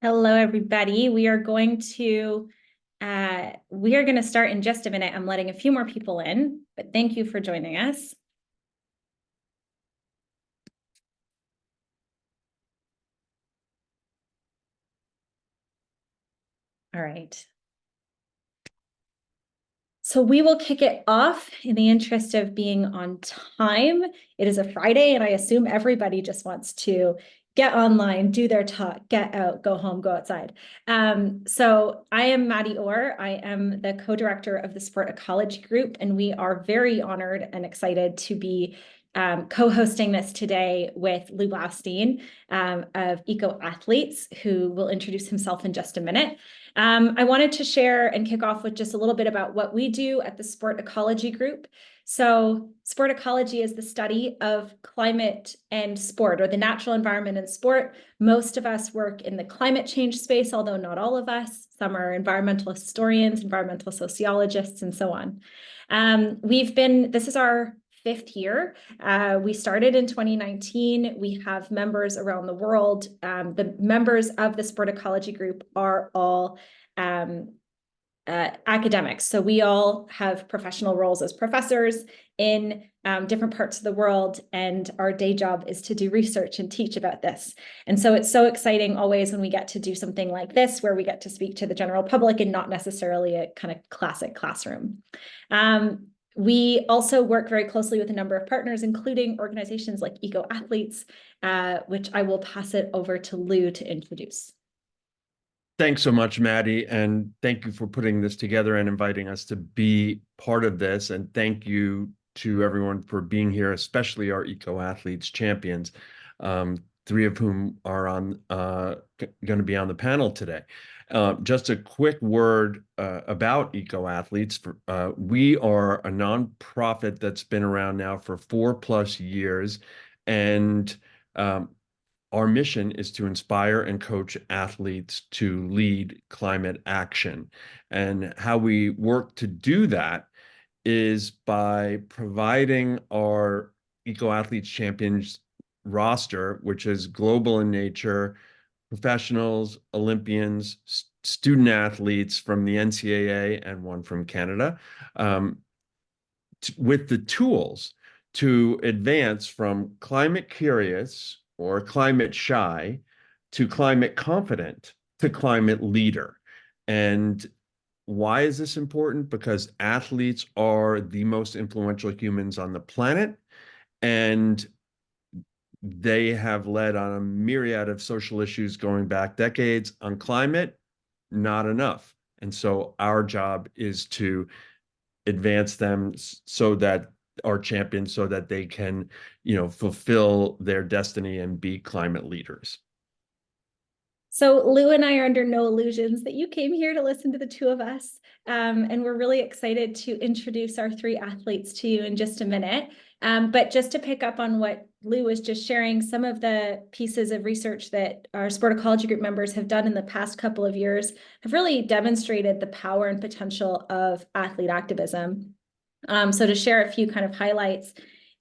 Hello, everybody. We are going to start in just a minute. I'm letting a few more people in, but thank you for joining us. All right. So we will kick it off in the interest of being on time. It is a Friday, and I assume everybody just wants to get online, do their talk, get out, go home, go outside. So I am Maddie Orr. I am the co-director of the Sport Ecology Group, and we are very honored and excited to be co-hosting this today with Lou Blaustein of EcoAthletes, who will introduce himself in just a minute. I wanted to share and kick off with just a little bit about what we do at the Sport Ecology Group. So sport ecology is the study of climate and sport, or the natural environment and sport. Most of us work in the climate change space, although not all of us. Some are environmental historians, environmental sociologists, and so on. This is our 5th year. We started in 2019. We have members around the world. The members of the Sport Ecology Group are all academics. So we all have professional roles as professors in different parts of the world, and our day job is to do research and teach about this. And so it's so exciting always when we get to do something like this, where we get to speak to the general public and not necessarily a kind of classic classroom. We also work very closely with a number of partners, including organizations like EcoAthletes, which I will pass it over to Lou to introduce. Thanks so much, Maddie, and thank you for putting this together and inviting us to be part of this. And thank you to everyone for being here, especially our EcoAthletes Champions, 3 of whom are going to be on the panel today. Just a quick word about EcoAthletes. We are a nonprofit that's been around now for 4+ years, and our mission is to inspire and coach athletes to lead climate action. And how we work to do that is by providing our EcoAthletes Champions roster, which is global in nature, professionals, Olympians, student athletes from the NCAA and one from Canada, with the tools to advance from climate curious or climate shy to climate confident to climate leader. And why is this important? Because athletes are the most influential humans on the planet, and they have led on a myriad of social issues going back decades. On climate, not enough. And so our job is to advance them so that our champions, so that they can, fulfill their destiny and be climate leaders. So Lou and I are under no illusions that you came here to listen to the 2 of us. And we're really excited to introduce our 3 athletes to you in just a minute. But just to pick up on what Lou was just sharing, some of the pieces of research that our Sport Ecology Group members have done in the past couple of years have really demonstrated the power and potential of athlete activism. So to share a few kind of highlights,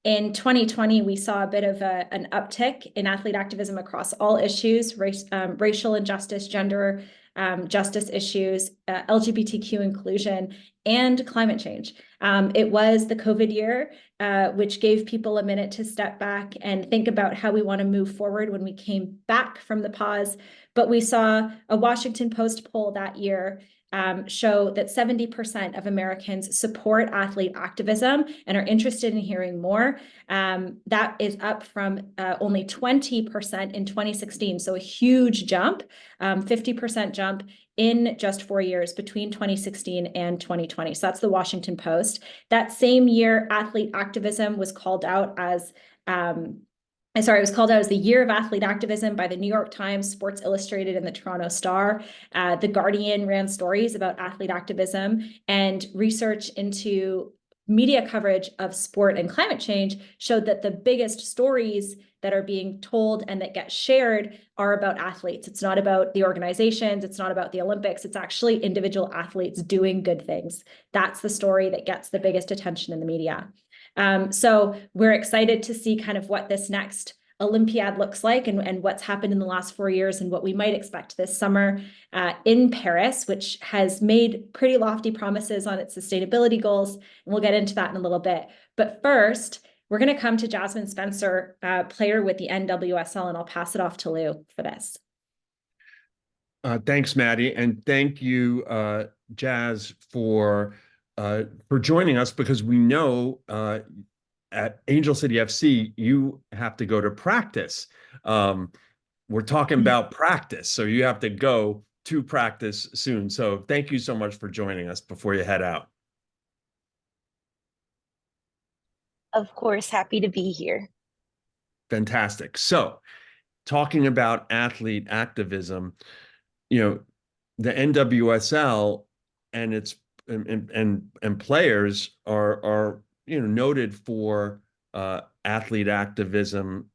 in 2020, we saw a bit of an uptick in athlete activism across all issues: racial injustice, gender justice issues, LGBTQ inclusion, and climate change. It was the COVID year, which gave people a minute to step back and think about how we want to move forward when we came back from the pause. But we saw a Washington Post poll that year show that 70% of Americans support athlete activism and are interested in hearing more. That is up from only 20% in 2016. So a huge jump, 50% jump in just 4 years between 2016 and 2020. So that's the Washington Post. That same year, athlete activism was called out as it was called out as the Year of Athlete Activism by the New York Times, Sports Illustrated, and the Toronto Star. The Guardian ran stories about athlete activism, and research into media coverage of sport and climate change showed that the biggest stories that are being told and that get shared are about athletes. It's not about the organizations. It's not about the Olympics. It's actually individual athletes doing good things. That's the story that gets the biggest attention in the media. So we're excited to see kind of what this next Olympiad looks like and what's happened in the last 4 years and what we might expect this summer in Paris, which has made pretty lofty promises on its sustainability goals. And we'll get into that in a little bit. But first, we're going to come to Jas Spencer, player with the NWSL, and I'll pass it off to Lou for this. Thanks, Maddie, and thank you, Jas, for joining us, because we know at Angel City FC you have to go to practice. We're talking about practice, so you have to go to practice soon. So thank you so much for joining us before you head out. Of course, happy to be here. Fantastic. So, talking about athlete activism, the NWSL and its and players are noted for athlete activism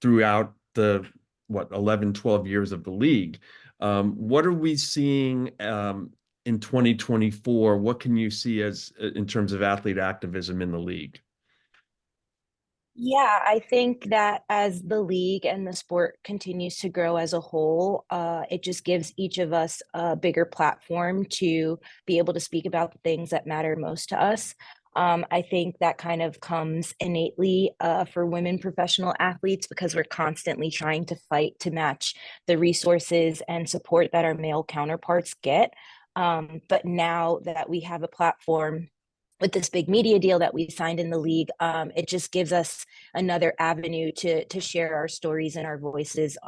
throughout the 11, 12 years of the league. What are we seeing in 2024? What can you see as in terms of athlete activism in the league? Yeah, I think that as the league and the sport continues to grow as a whole, it just gives each of us a bigger platform to be able to speak about the things that matter most to us. I think that kind of comes innately for women professional athletes, because we're constantly trying to fight to match the resources and support that our male counterparts get. But now that we have a platform with this big media deal that we signed in the league, it just gives us another avenue to share our stories and our voices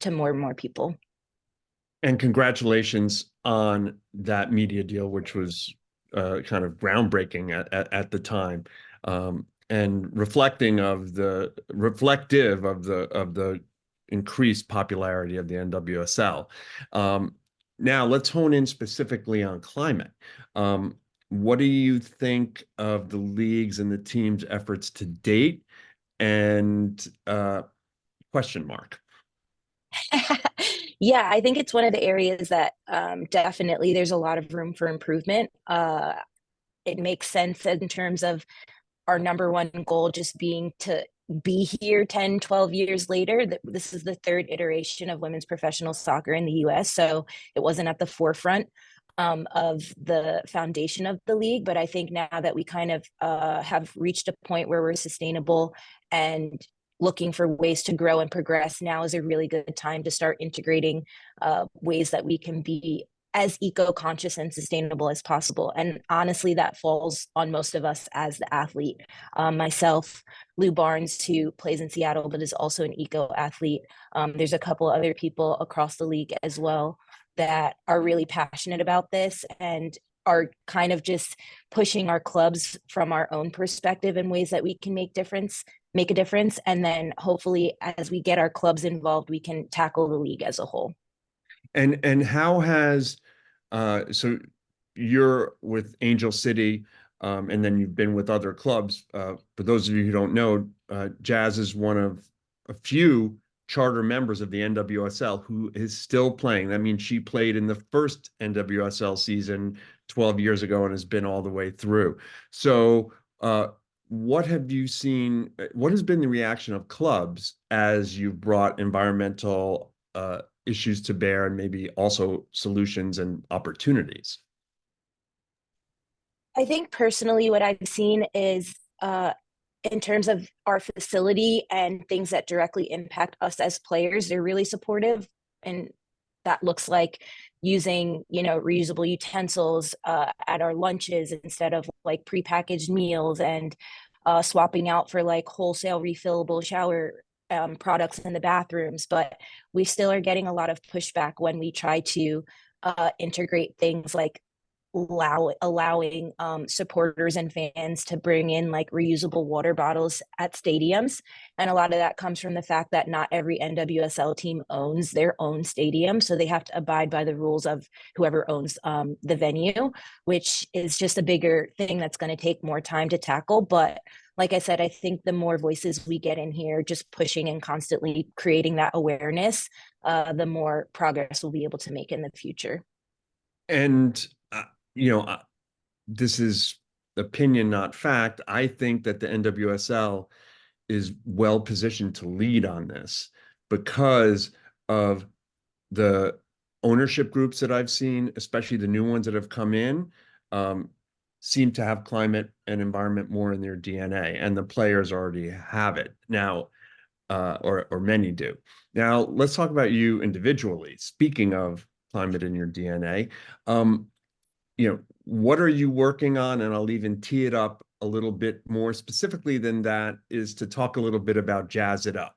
to more and more people. And congratulations on that media deal, which was kind of groundbreaking at the time, and reflective of the increased popularity of the NWSL. Now let's hone in specifically on climate. What do you think of the league's and the team's efforts to date? And question mark. Yeah, I think it's one of the areas that definitely there's a lot of room for improvement. It makes sense in terms of our number one goal just being to be here 10, 12 years later. This is the third iteration of women's professional soccer in the US. So it wasn't at the forefront of the foundation of the league. But I think now that we kind of have reached a point where we're sustainable and looking for ways to grow and progress, now is a really good time to start integrating ways that we can be as eco-conscious and sustainable as possible. And honestly, that falls on most of us as the athlete. Myself, Lou Barnes, who plays in Seattle, but is also an eco-athlete. There's a couple other people across the league as well that are really passionate about this and are kind of just pushing our clubs from our own perspective in ways that we can make a difference. And then hopefully as we get our clubs involved, we can tackle the league as a whole. And how has so you're with Angel City, and then you've been with other clubs. For those of you who don't know, Jas is one of a few charter members of the NWSL who is still playing. That means she played in the first NWSL season 12 years ago and has been all the way through. So what have you seen? What has been the reaction of clubs as you've brought environmental issues to bear, and maybe also solutions and opportunities? I think personally what I've seen is in terms of our facility and things that directly impact us as players, they're really supportive. And that looks like using, reusable utensils at our lunches instead of like prepackaged meals, and swapping out for like wholesale refillable shower products in the bathrooms. But we still are getting a lot of pushback when we try to integrate things like allowing supporters and fans to bring in like reusable water bottles at stadiums. And a lot of that comes from the fact that not every NWSL team owns their own stadium. So they have to abide by the rules of whoever owns the venue, which is just a bigger thing that's going to take more time to tackle. But like I said, I think the more voices we get in here, just pushing and constantly creating that awareness, the more progress we'll be able to make in the future. And this is opinion, not fact. I think that the NWSL is well positioned to lead on this because of the ownership groups that I've seen, especially the new ones that have come in, seem to have climate and environment more in their DNA, and the players already have it now, or many do. Now, let's talk about you individually. Speaking of climate in your DNA, what are you working on? And I'll even tee it up a little bit more specifically than that, is to talk a little bit about Jazz It Up.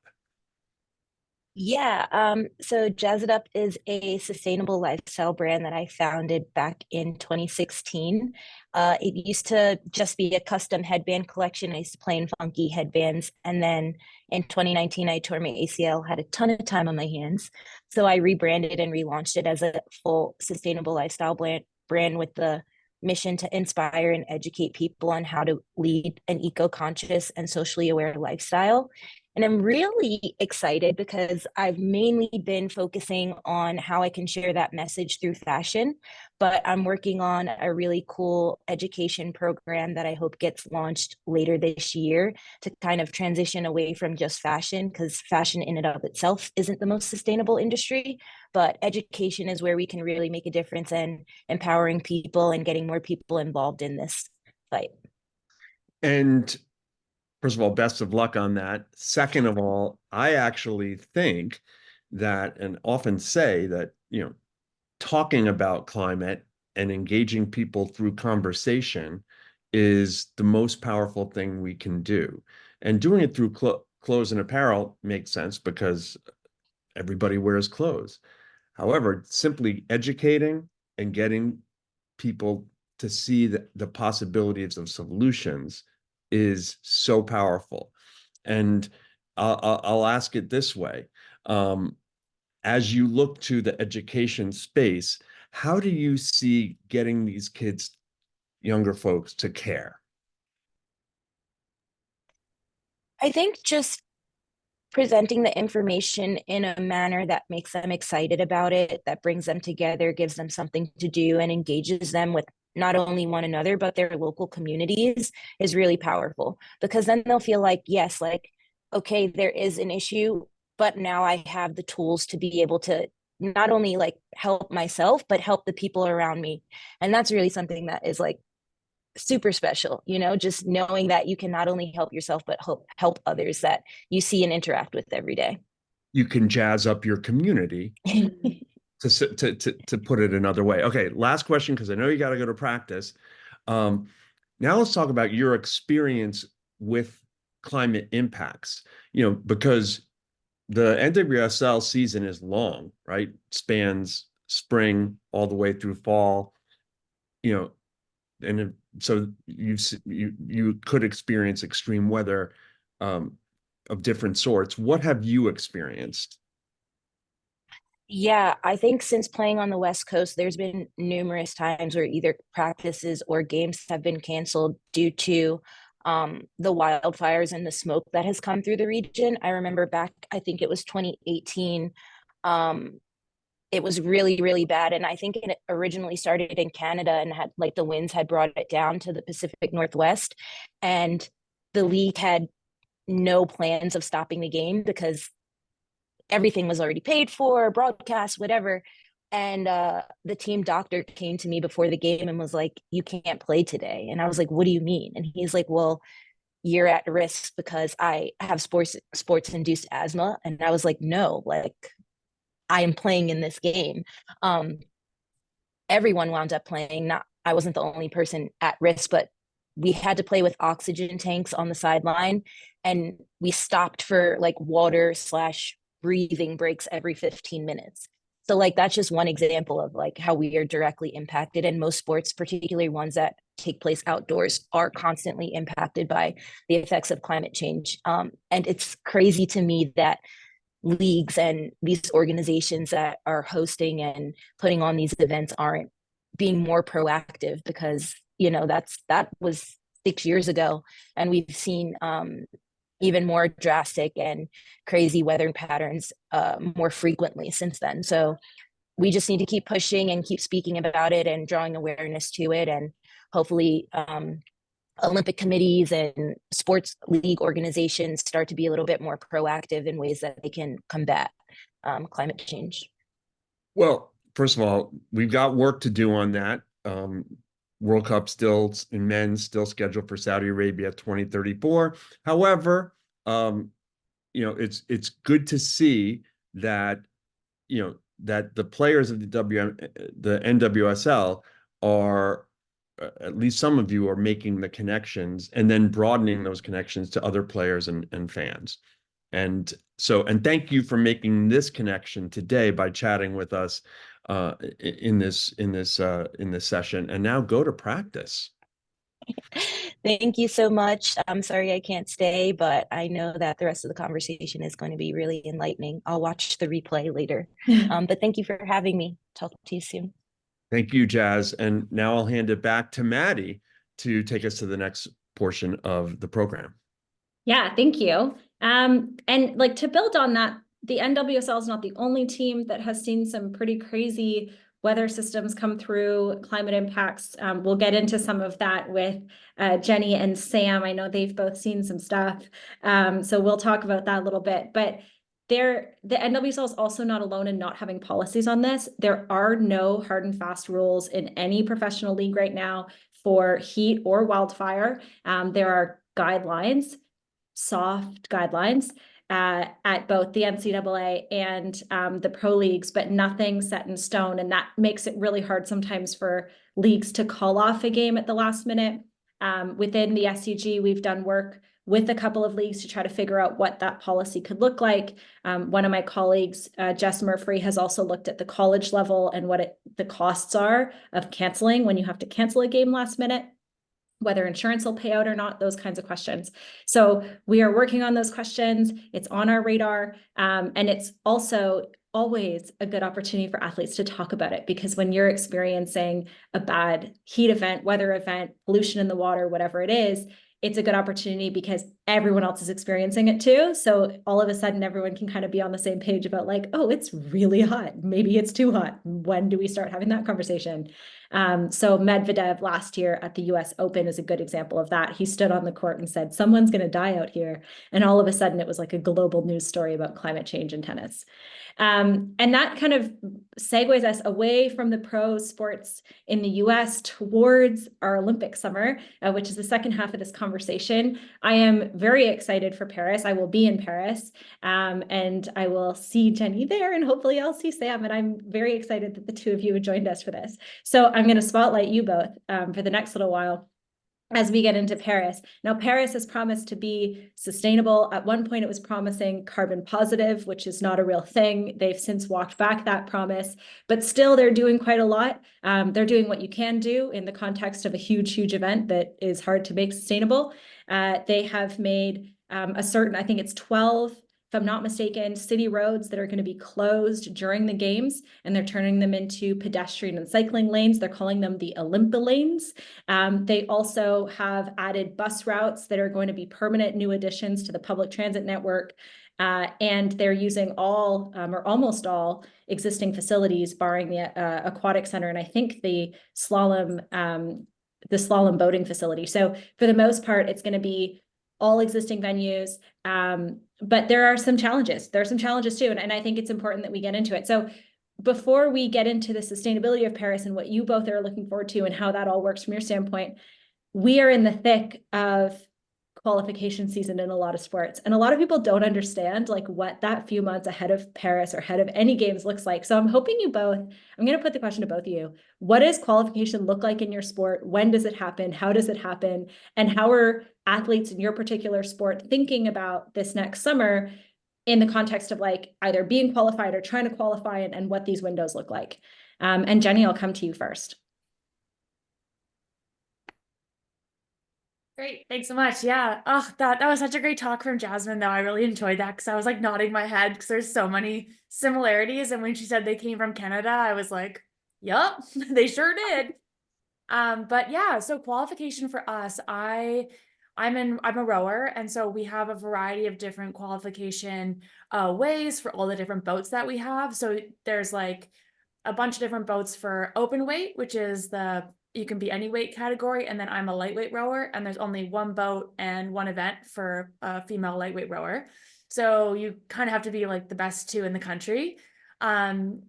Yeah, so Jazz It Up is a sustainable lifestyle brand that I founded back in 2016. It used to just be a custom headband collection. I used to play in funky headbands. And then in 2019, I tore my ACL, had a ton of time on my hands. So I rebranded and relaunched it as a full sustainable lifestyle brand with the mission to inspire and educate people on how to lead an eco-conscious and socially aware lifestyle. And I'm really excited because I've mainly been focusing on how I can share that message through fashion, but I'm working on a really cool education program that I hope gets launched later this year to kind of transition away from just fashion, because fashion in and of itself isn't the most sustainable industry, but education is where we can really make a difference in empowering people and getting more people involved in this fight. And first of all, best of luck on that. Second of all, I actually think that, and often say that, talking about climate and engaging people through conversation is the most powerful thing we can do. And doing it through clothes and apparel makes sense because everybody wears clothes. However, simply educating and getting people to see the possibilities of solutions is so powerful. And I'll ask it this way. As you look to the education space, how do you see getting these kids, younger folks, to care? I think just presenting the information in a manner that makes them excited about it, that brings them together, gives them something to do, and engages them with not only one another, but their local communities is really powerful, because then they'll feel like, yes, like, okay, there is an issue, but now I have the tools to be able to not only like help myself, but help the people around me. And that's really something that is like super special, just knowing that you can not only help yourself, but help others that you see and interact with every day. You can jazz up your community, to put it another way. Okay, last question, because I know you got to go to practice. Now let's talk about your experience with climate impacts, because the NWSL season is long, right? Spans spring all the way through fall, and so you could experience extreme weather of different sorts. What have you experienced? Yeah, I think since playing on the West Coast, there's been numerous times where either practices or games have been canceled due to the wildfires and the smoke that has come through the region. I remember back, I think it was 2018, it was really, really bad. And I think it originally started in Canada and had like the winds had brought it down to the Pacific Northwest. And the league had no plans of stopping the game because everything was already paid for, broadcast, whatever. And the team doctor came to me before the game and was like, "You can't play today." And I was like, "What do you mean?" And he's like, "Well, you're at risk because I have sports induced asthma." And I was like, "No, like I am playing in this game." Everyone wound up playing. Not, I wasn't the only person at risk, but we had to play with oxygen tanks on the sideline, and we stopped for like water slash breathing breaks every 15 minutes. So like that's just one example of like how we are directly impacted. And most sports, particularly ones that take place outdoors, are constantly impacted by the effects of climate change. And it's crazy to me that leagues and these organizations that are hosting and putting on these events aren't being more proactive, because that was 6 years ago, and we've seen even more drastic and crazy weather patterns more frequently since then. So we just need to keep pushing and keep speaking about it and drawing awareness to it, and hopefully Olympic committees and sports league organizations start to be a little bit more proactive in ways that they can combat climate change? Well, first of all, we've got work to do on that. World Cup still in men's still scheduled for Saudi Arabia 2034. However, it's good to see that that the players of the NWSL are at least some of you are making the connections and then broadening those connections to other players and fans. And thank you for making this connection today by chatting with us in this session. And now go to practice. Thank you so much. I'm sorry I can't stay, but I know that the rest of the conversation is going to be really enlightening. I'll watch the replay later. But thank you for having me. Talk to you soon. Thank you, Jas. And now I'll hand it back to Maddie to take us to the next portion of the program. Yeah, thank you. And like to build on that, the NWSL is not the only team that has seen some pretty crazy weather systems come through, climate impacts. We'll get into some of that with Jenny and Sam. I know they've both seen some stuff. So we'll talk about that a little bit. But the NWSL is also not alone in not having policies on this. There are no hard and fast rules in any professional league right now for heat or wildfire. There are guidelines, soft guidelines at both the NCAA and the pro leagues, but nothing set in stone. And that makes it really hard sometimes for leagues to call off a game at the last minute. Within the SCG, we've done work with a couple of leagues to try to figure out what that policy could look like. One of my colleagues, Jess Murphy, has also looked at the college level and what the costs are of canceling when you have to cancel a game last minute, whether insurance will pay out or not, those kinds of questions. So we are working on those questions. It's on our radar. And it's also always a good opportunity for athletes to talk about it, because when you're experiencing a bad heat event, weather event, pollution in the water, whatever it is, it's a good opportunity because everyone else is experiencing it too. So all of a sudden, everyone can kind of be on the same page about like, oh, it's really hot. Maybe it's too hot. When do we start having that conversation? So Medvedev last year at the US Open is a good example of that. He stood on the court and said, someone's going to die out here. And all of a sudden, it was like a global news story about climate change in tennis. And that kind of segues us away from the pro sports in the US towards our Olympic summer, which is the second half of this conversation. I am very excited for Paris. I will be in Paris, and I will see Jenny there, and hopefully I'll see Sam. And I'm very excited that the two of you have joined us for this. So I'm going to spotlight you both for the next little while as we get into Paris. Now, Paris has promised to be sustainable. At one point, it was promising carbon positive, which is not a real thing. They've since walked back that promise, but still they're doing quite a lot. They're doing what you can do in the context of a huge, huge event that is hard to make sustainable. They have made I think it's 12, if I'm not mistaken, city roads that are going to be closed during the games, and they're turning them into pedestrian and cycling lanes. They're calling them the Olympa lanes. They also have added bus routes that are going to be permanent new additions to the public transit network. And they're using all or almost all existing facilities, barring the aquatic center, and I think the slalom boating facility. So for the most part, it's going to be all existing venues. But there are some challenges. There are some challenges too. And I think it's important that we get into it. So before we get into the sustainability of Paris and what you both are looking forward to and how that all works from your standpoint, we are in the thick of qualification season in a lot of sports. And a lot of people don't understand like what that few months ahead of Paris or ahead of any games looks like. So I'm hoping you both, I'm going to put the question to both of you. What does qualification look like in your sport? When does it happen? How does it happen? And how are athletes in your particular sport thinking about this next summer in the context of like either being qualified or trying to qualify, and what these windows look like? And Jenny, I'll come to you first. Great. Thanks so much. Yeah. Oh, that was such a great talk from Jasmine, though. I really enjoyed that because I was like nodding my head because there's so many similarities. And when she said they came from Canada, I was like, yup, they sure did. But yeah, so qualification for us, I'm a rower. And so we have a variety of different qualification ways for all the different boats that we have. So there's like a bunch of different boats for open weight, which is the you can be any weight category, and then I'm a lightweight rower, and there's only one boat and one event for a female lightweight rower. So you kind of have to be like the best two in the country,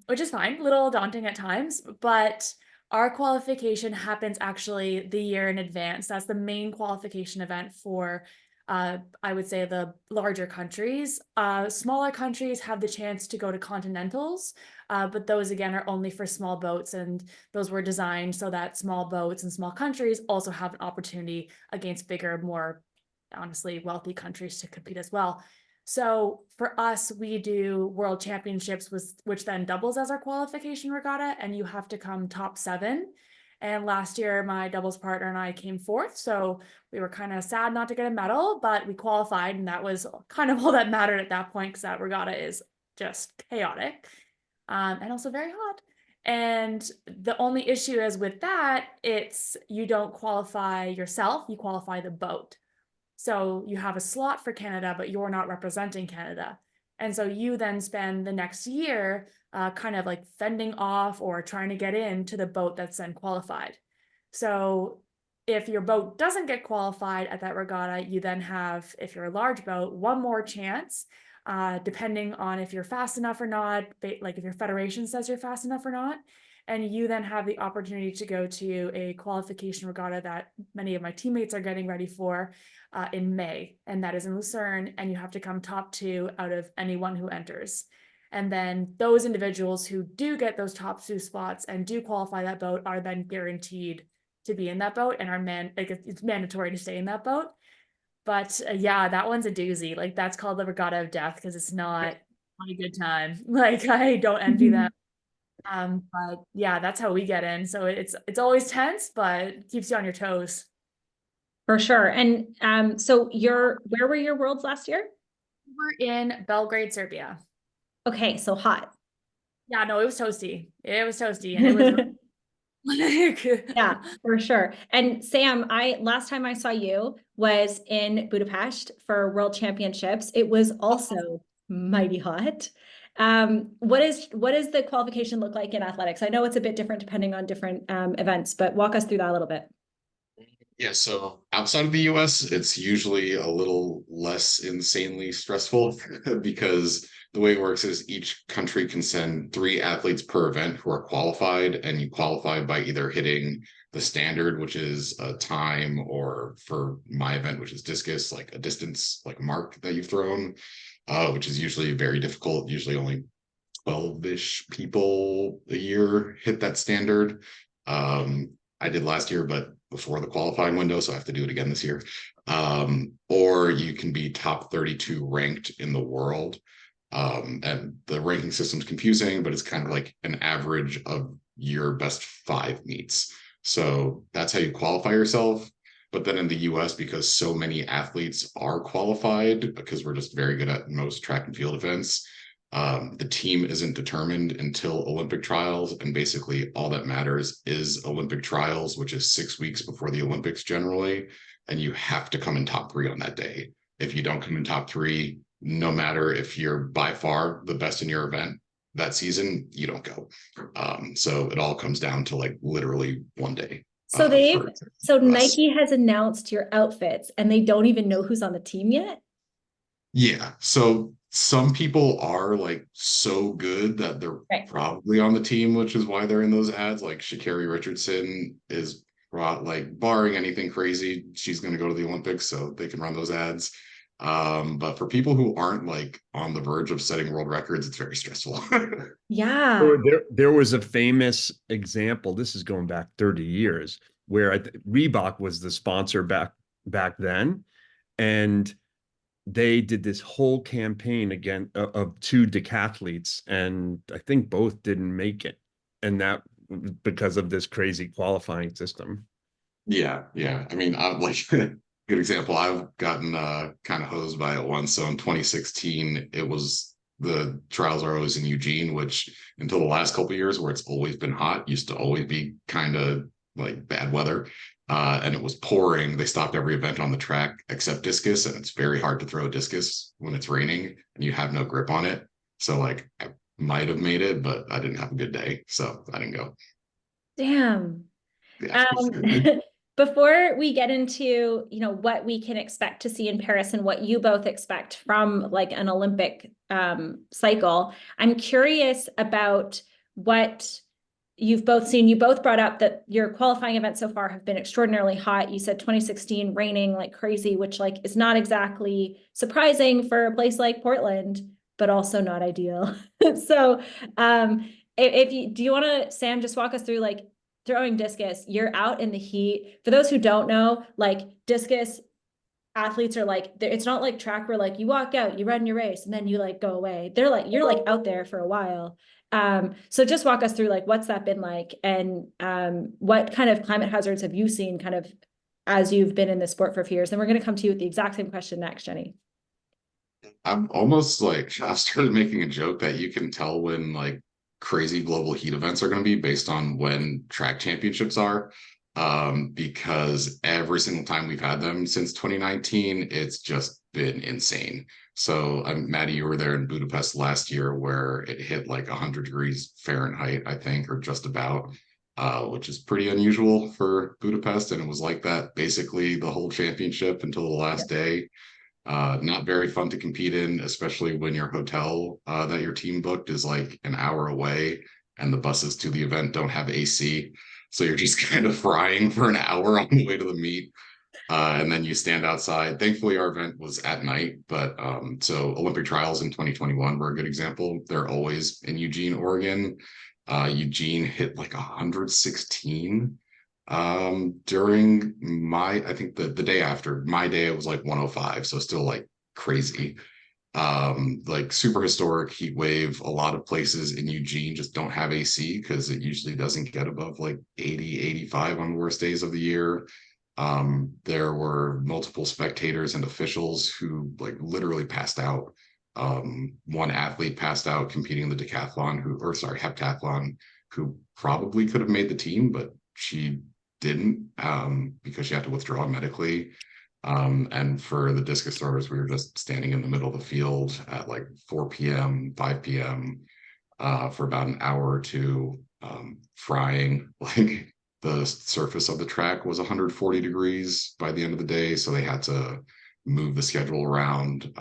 which is fine, a little daunting at times, but our qualification happens actually the year in advance. That's the main qualification event for, I would say, the larger countries. Smaller countries have the chance to go to continentals, but those again are only for small boats, and those were designed so that small boats and small countries also have an opportunity against bigger, more honestly wealthy countries to compete as well. So for us, we do world championships, which then doubles as our qualification regatta, and you have to come top 7. And last year, my doubles partner and I came 4th. So we were kind of sad not to get a medal, but we qualified, and that was kind of all that mattered at that point, because that regatta is just chaotic, and also very hot. And the only issue is with that, it's you don't qualify yourself, you qualify the boat. So you have a slot for Canada, but you're not representing Canada. And so you then spend the next year kind of like fending off or trying to get into the boat that's then qualified. So if your boat doesn't get qualified at that regatta, you then have, if you're a large boat, one more chance, depending on if you're fast enough or not, like if your federation says you're fast enough or not. And you then have the opportunity to go to a qualification regatta that many of my teammates are getting ready for in May, and that is in Lucerne, and you have to come top 2 out of anyone who enters. And then those individuals who do get those top 2 spots and do qualify that boat are then guaranteed to be in that boat and are it's mandatory to stay in that boat. But yeah, that one's a doozy. Like that's called the regatta of death, because it's not a good time. Like I don't envy them. But yeah, that's how we get in. So it's always tense, but it keeps you on your toes. For sure. And so where were your worlds last year? We were in Belgrade, Serbia. Okay, so hot. Yeah, no, it was toasty. It was toasty, and it was like Yeah, for sure. And Sam, last time I saw you was in Budapest for World Championships. It was also mighty hot. What is the qualification look like in athletics? I know it's a bit different depending on different events, but walk us through that a little bit. Yeah, so outside of the US, it's usually a little less insanely stressful because the way it works is each country can send 3 athletes per event who are qualified, and you qualify by either hitting the standard, which is a time, or for my event, which is discus, like a distance, like mark that you've thrown, which is usually very difficult. Usually only 12-ish people a year hit that standard. I did last year, but before the qualifying window, so I have to do it again this year. Or you can be top 32 ranked in the world. And the ranking system's confusing, but it's kind of like an average of your best 5 meets. So that's how you qualify yourself. But then in the US, because so many athletes are qualified, because we're just very good at most track and field events, the team isn't determined until Olympic trials, and basically all that matters is Olympic trials, which is 6 weeks before the Olympics generally, and you have to come in top 3 on that day. If you don't come in top 3, no matter if you're by far the best in your event that season, you don't go. So it all comes down to like literally one day. So Nike has announced your outfits and they don't even know who's on the team yet? Yeah, so some people are like so good that they're probably on the team, which is why they're in those ads. Like Sha'Carri Richardson is like, barring anything crazy, she's going to go to the Olympics, so they can run those ads. But for people who aren't like on the verge of setting world records, it's very stressful. Yeah. There was a famous example. This is going back 30 years, where Reebok was the sponsor back then, and they did this whole campaign again of 2 decathletes, and I think both didn't make it, and that because of this crazy qualifying system. Yeah. I mean, I'm like good example. I've gotten kind of hosed by it once. So in 2016, it was the trials are always in Eugene, which until the last couple of years, where it's always been hot, used to always be kind of like bad weather. And it was pouring. They stopped every event on the track except discus, and it's very hard to throw a discus when it's raining and you have no grip on it. So like I might have made it, but I didn't have a good day, so I didn't go. Damn. Yeah. Before we get into, you know, what we can expect to see in Paris and what you both expect from like an Olympic cycle, I'm curious about what you've both seen. You both brought up that your qualifying events so far have been extraordinarily hot. You said 2016 raining like crazy, which like is not exactly surprising for a place like Portland, but also not ideal. So if you do, you want to, Sam, just walk us through like throwing discus, you're out in the heat. For those who don't know, like discus athletes are like, it's not like track where like you walk out, you run your race, and then you like go away. They're like, you're like out there for a while. So just walk us through like, what's that been like? And what kind of climate hazards have you seen kind of as you've been in the sport for a few years? And we're going to come to you with the exact same question next, Jenny. I'm almost like, I've started making a joke that you can tell when like crazy global heat events are going to be based on when track championships are. Because every single time we've had them since 2019, it's just been insane. So, Maddie, you were there in Budapest last year where it hit like 100 degrees Fahrenheit, I think, or just about, which is pretty unusual for Budapest. And it was like that basically the whole championship until the last day. Not very fun to compete in, especially when your hotel that your team booked is like an hour away and the buses to the event don't have AC. So you're just kind of frying for an hour on the way to the meet. And then you stand outside. Thankfully, our event was at night, but so Olympic trials in 2021 were a good example. They're always in Eugene, Oregon. Eugene hit like 116 during I think the day after my day, it was like 105. So still like crazy. Like super historic heat wave. A lot of places in Eugene just don't have AC because it usually doesn't get above like 80, 85 on the worst days of the year. There were multiple spectators and officials who like literally passed out. One athlete passed out competing in the heptathlon, who probably could have made the team, but she didn't because she had to withdraw medically. And for the discus throwers, we were just standing in the middle of the field at like 4 p.m., 5 p.m. For about an hour or two, frying. Like the surface of the track was 140 degrees by the end of the day, so they had to move the schedule around.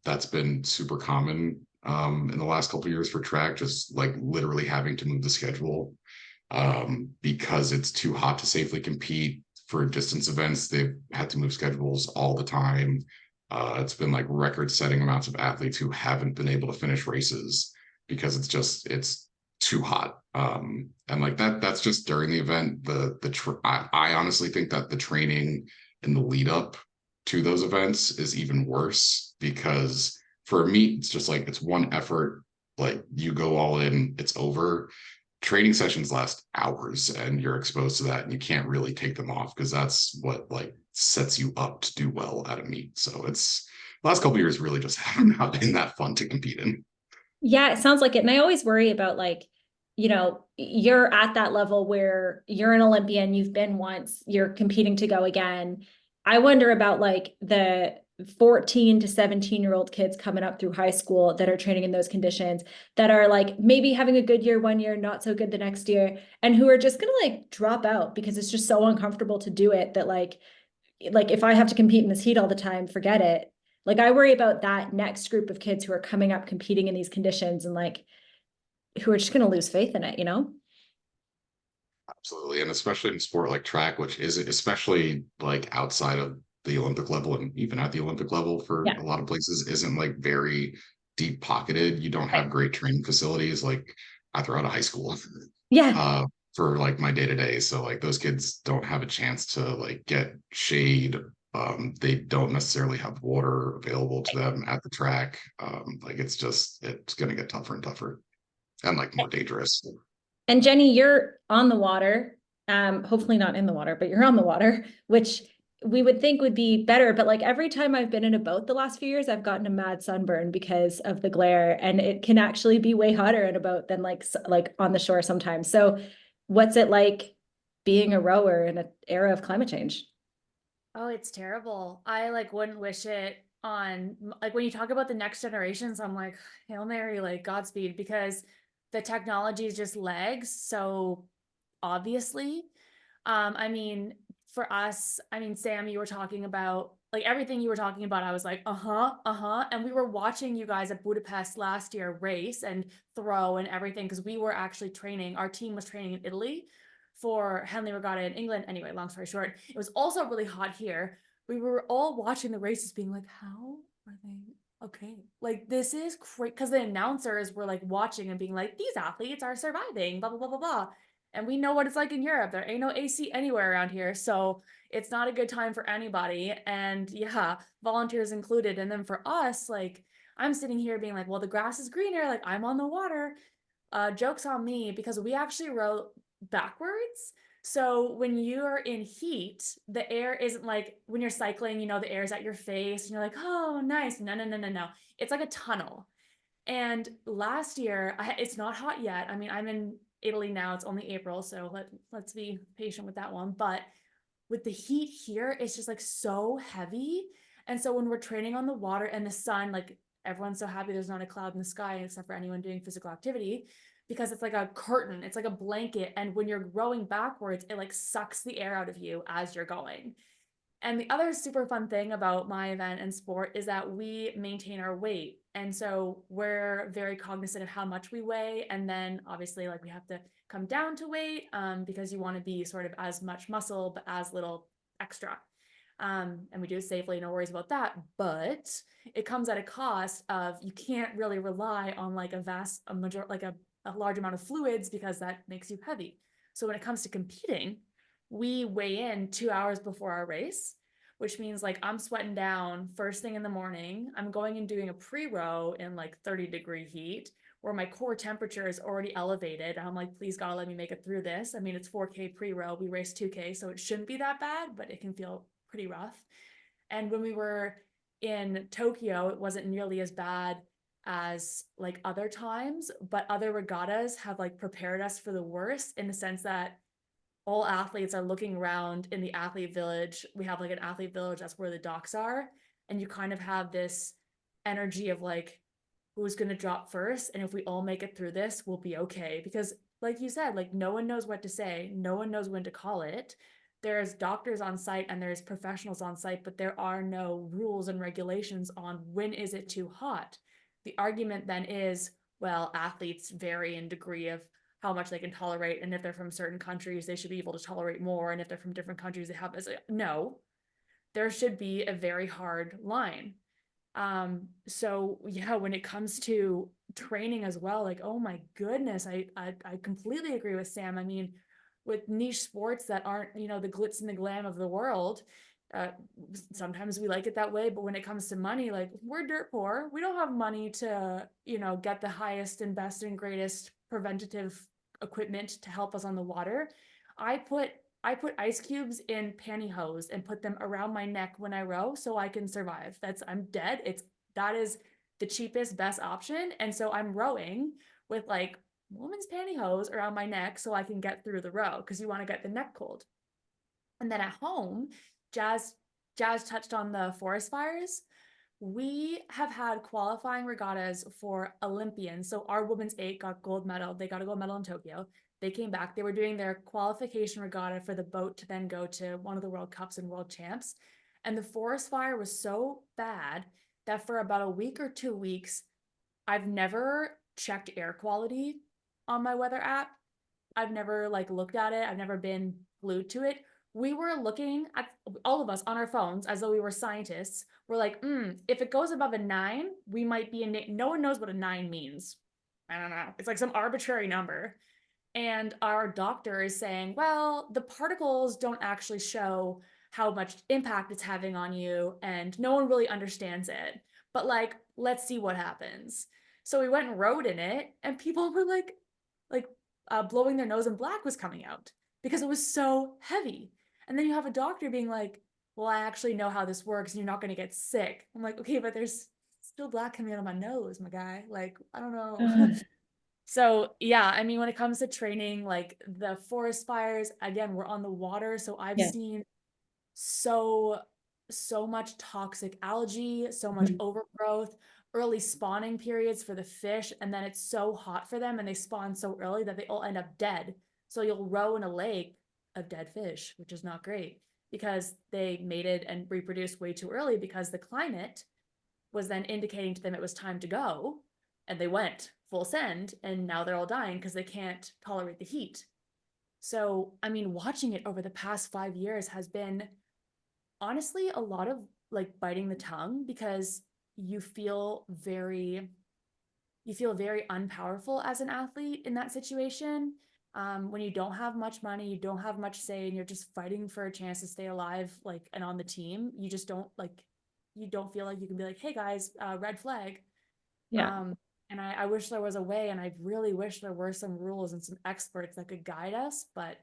That's been super common in the last couple of years for track, just like literally having to move the schedule because it's too hot to safely compete. For distance events, they've had to move schedules all the time. It's been like record-setting amounts of athletes who haven't been able to finish races because it's too hot. And like that's just during the event. I honestly think that the training in the lead up to those events is even worse because for a meet, it's just like it's one effort, like you go all in, it's over. Training sessions last hours and you're exposed to that and you can't really take them off because that's what like sets you up to do well at a meet. So it's the last couple of years really just have not been that fun to compete in. Yeah, it sounds like it. And I always worry about like, you know, you're at that level where you're an Olympian, you've been once, you're competing to go again. I wonder about like the 14 to 17-year-old kids coming up through high school that are training in those conditions that are like maybe having a good year one year, not so good the next year, and who are just gonna like drop out because it's just so uncomfortable to do it that like if I have to compete in this heat all the time, forget it. Like I worry about that next group of kids who are coming up competing in these conditions and like who are just gonna lose faith in it, you know? Absolutely. And especially in sport like track, which is especially like outside of the Olympic level and even at the Olympic level for a lot of places isn't like very deep pocketed. You don't have great training facilities. Like I throw out of high school for like my day to day. So like those kids don't have a chance to like get shade. They don't necessarily have water available to them at the track. Like it's going to get tougher and tougher and like more dangerous. And Jenny, you're on the water, hopefully not in the water, but you're on the water, which we would think would be better. But like every time I've been in a boat the last few years, I've gotten a mad sunburn because of the glare, and it can actually be way hotter in a boat than like on the shore sometimes. So what's it like being a rower in an era of climate change? Oh, it's terrible. I like wouldn't wish it on, like when you talk about the next generations, I'm like, Hail Mary, like Godspeed, because the technology just lags so obviously. I mean, for us, I mean, Sam, you were talking about like everything you were talking about. I was like, and we were watching you guys at Budapest last year race and throw and everything because we were actually training. Our team was training in Italy for Henley Regatta in England. Anyway, long story short, it was also really hot here. We were all watching the races, being like, how are they? Okay, like this is crazy because the announcers were like watching and being like, these athletes are surviving, blah blah blah blah blah. And we know what it's like in Europe. There ain't no AC anywhere around here. So it's not a good time for anybody. And yeah, volunteers included. And then for us, like I'm sitting here being like, well, the grass is greener. Like I'm on the water. Joke's on me because we actually row backwards. So when you're in heat, the air isn't like when you're cycling, you know, the air is at your face and you're like, oh, nice. No, no, no, no, no. It's like a tunnel. And last year, it's not hot yet. I mean, I'm in Italy now. It's only April, so let's be patient with that one. But with the heat here, it's just like so heavy. And so when we're training on the water and the sun, like everyone's so happy there's not a cloud in the sky except for anyone doing physical activity because it's like a curtain, it's like a blanket. And when you're rowing backwards, it like sucks the air out of you as you're going. And the other super fun thing about my event and sport is that we maintain our weight. And so we're very cognizant of how much we weigh. And then obviously like we have to come down to weight because you want to be sort of as much muscle, but as little extra. And we do it safely, no worries about that. But it comes at a cost of you can't really rely on like a large amount of fluids because that makes you heavy. So when it comes to competing, we weigh in 2 hours before our race, which means like I'm sweating down first thing in the morning. I'm going and doing a pre-row in like 30-degree heat where my core temperature is already elevated. I'm like, please God, let me make it through this. I mean, it's 4K pre-row. We race 2K, so it shouldn't be that bad, but it can feel pretty rough. And when we were in Tokyo, it wasn't nearly as bad as like other times, but other regattas have like prepared us for the worst in the sense that all athletes are looking around in the athlete village. We have like an athlete village, that's where the docks are. And you kind of have this energy of like, who's going to drop first? And if we all make it through this, we'll be okay. Because like you said, like no one knows what to say. No one knows when to call it. There's doctors on site and there's professionals on site, but there are no rules and regulations on when is it too hot. The argument then is, well, athletes vary in degree of how much they can tolerate. And if they're from certain countries, they should be able to tolerate more. And if they're from different countries, they have, no, there should be a very hard line. So yeah, when it comes to training as well, like, oh my goodness, I completely agree with Sam. I mean, with niche sports that aren't, you know, the glitz and the glam of the world, sometimes we like it that way, but when it comes to money, like we're dirt poor. We don't have money to, you know, get the highest and best and greatest preventative equipment to help us on the water. I put ice cubes in pantyhose and put them around my neck when I row so I can survive. I'm dead. That is the cheapest, best option. And so I'm rowing with like woman's pantyhose around my neck so I can get through the row because you want to get the neck cold. And then at home, Jas touched on the forest fires. We have had qualifying regattas for Olympians. So our women's 8 got gold medal. They got a gold medal in Tokyo. They came back. They were doing their qualification regatta for the boat to then go to one of the World Cups and World Champs. And the forest fire was so bad that for about a week or 2 weeks, I've never checked air quality on my weather app. I've never like looked at it. I've never been glued to it. We were looking at all of us on our phones as though we were scientists. We're like, if it goes above a 9, we might be in. No one knows what a 9 means. I don't know. It's like some arbitrary number. And our doctor is saying, well, the particles don't actually show how much impact it's having on you, and no one really understands it. But like, let's see what happens. So we went and rode in it, and people were like blowing their nose and black was coming out because it was so heavy. And then you have a doctor being like, well, I actually know how this works and you're not going to get sick. I'm like, okay, but there's still black coming out of my nose, my guy. Like, I don't know. So yeah, I mean, when it comes to training, like the forest fires, again, we're on the water. So I've seen so much toxic algae, so much overgrowth, early spawning periods for the fish, and then it's so hot for them and they spawn so early that they all end up dead. So you'll row in a lake of dead fish, which is not great because they mated and reproduced way too early because the climate was then indicating to them it was time to go, and they went full send, and now they're all dying because they can't tolerate the heat. So, I mean, watching it over the past 5 years has been honestly a lot of like biting the tongue because you feel very unpowerful as an athlete in that situation. When you don't have much money, you don't have much say, and you're just fighting for a chance to stay alive, like, and on the team, you just don't feel like you can be like, hey guys, red flag. Yeah. And I wish there was a way, and I really wish there were some rules and some experts that could guide us, but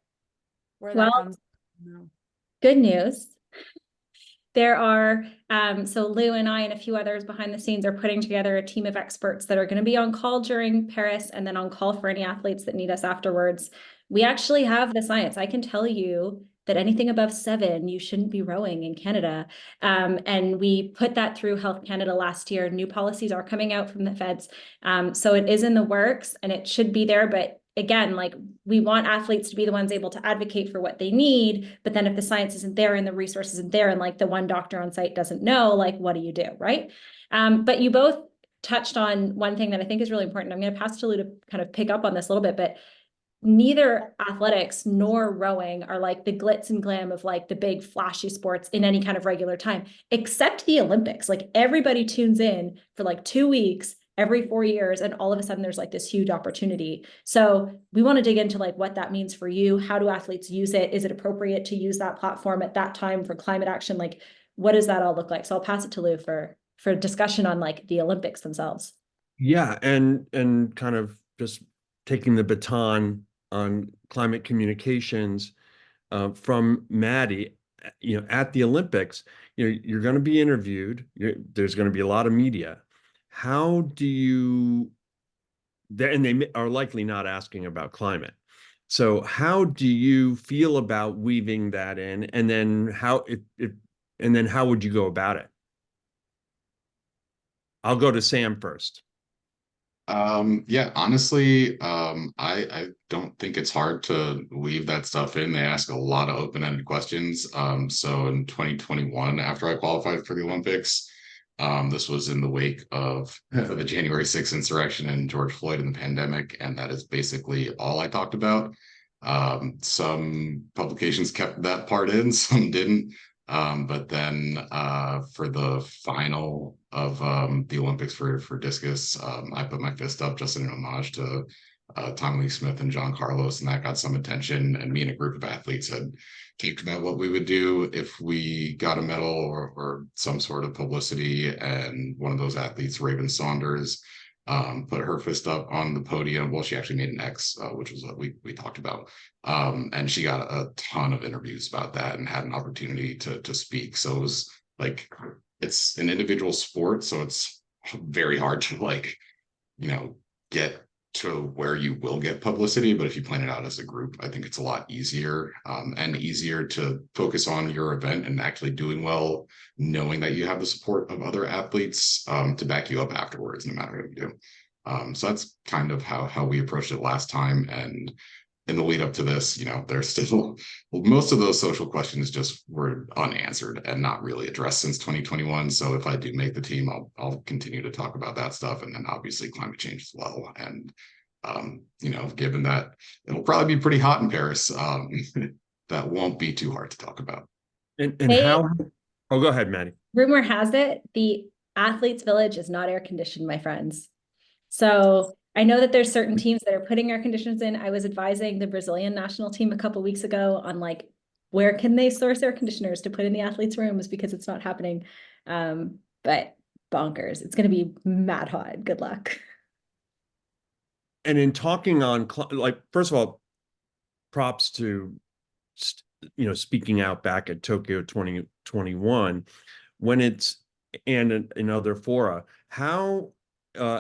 where that comes, no. Good news. There are, so Lou and I and a few others behind the scenes are putting together a team of experts that are going to be on call during Paris and then on call for any athletes that need us afterwards. We actually have the science. I can tell you that anything above 7, you shouldn't be rowing in Canada. And we put that through Health Canada last year. New policies are coming out from the feds. So it is in the works and it should be there, but again, like we want athletes to be the ones able to advocate for what they need, but then if the science isn't there and the resource isn't there and like the one doctor on site doesn't know, like what do you do, right? But you both touched on one thing that I think is really important. I'm going to pass to Lou to kind of pick up on this a little bit, but neither athletics nor rowing are like the glitz and glam of like the big flashy sports in any kind of regular time, except the Olympics. Like everybody tunes in for like 2 weeks every 4 years, and all of a sudden there's like this huge opportunity. So we want to dig into like what that means for you. How do athletes use it? Is it appropriate to use that platform at that time for climate action? Like, what does that all look like? So I'll pass it to Lou for discussion on like the Olympics themselves. Yeah, and kind of just taking the baton on climate communications from Maddie, at the Olympics, you're going to be interviewed. There's going to be a lot of media. How do you, and they are likely not asking about climate. So how do you feel about weaving that in? And then how would you go about it? I'll go to Sam first. Yeah, honestly, I don't think it's hard to weave that stuff in. They ask a lot of open-ended questions. So in 2021, after I qualified for the Olympics, this was in the wake of the January 6th insurrection and George Floyd and the pandemic, and that is basically all I talked about. Some publications kept that part in, some didn't. But then for the final of the Olympics for discus, I put my fist up just in homage to Tom Lee Smith and John Carlos, and that got some attention. And me and a group of athletes had talked about what we would do if we got a medal or some sort of publicity. And one of those athletes, Raven Saunders, put her fist up on the podium. Well, she actually made an X, which was what we talked about. And she got a ton of interviews about that and had an opportunity to speak. So it was like, it's an individual sport, so it's very hard to get to where you will get publicity. But if you plan it out as a group, I think it's a lot easier and easier to focus on your event and actually doing well, knowing that you have the support of other athletes to back you up afterwards, no matter what you do. So that's kind of how we approached it last time. And in the lead up to this, there's still most of those social questions just were unanswered and not really addressed since 2021. So if I do make the team, I'll continue to talk about that stuff, and then obviously climate change as well. And given that it'll probably be pretty hot in Paris, that won't be too hard to talk about. And how? Oh, go ahead, Maddie. Rumor has it the athletes' village is not air conditioned, my friends. So I know that there's certain teams that are putting air conditioners in. I was advising the Brazilian national team a couple of weeks ago on like, where can they source air conditioners to put in the athletes' rooms because it's not happening. But bonkers. It's going to be mad hot. Good luck. And in talking on, first of all, props to, speaking out back at Tokyo 2021, when it's, and in other fora, how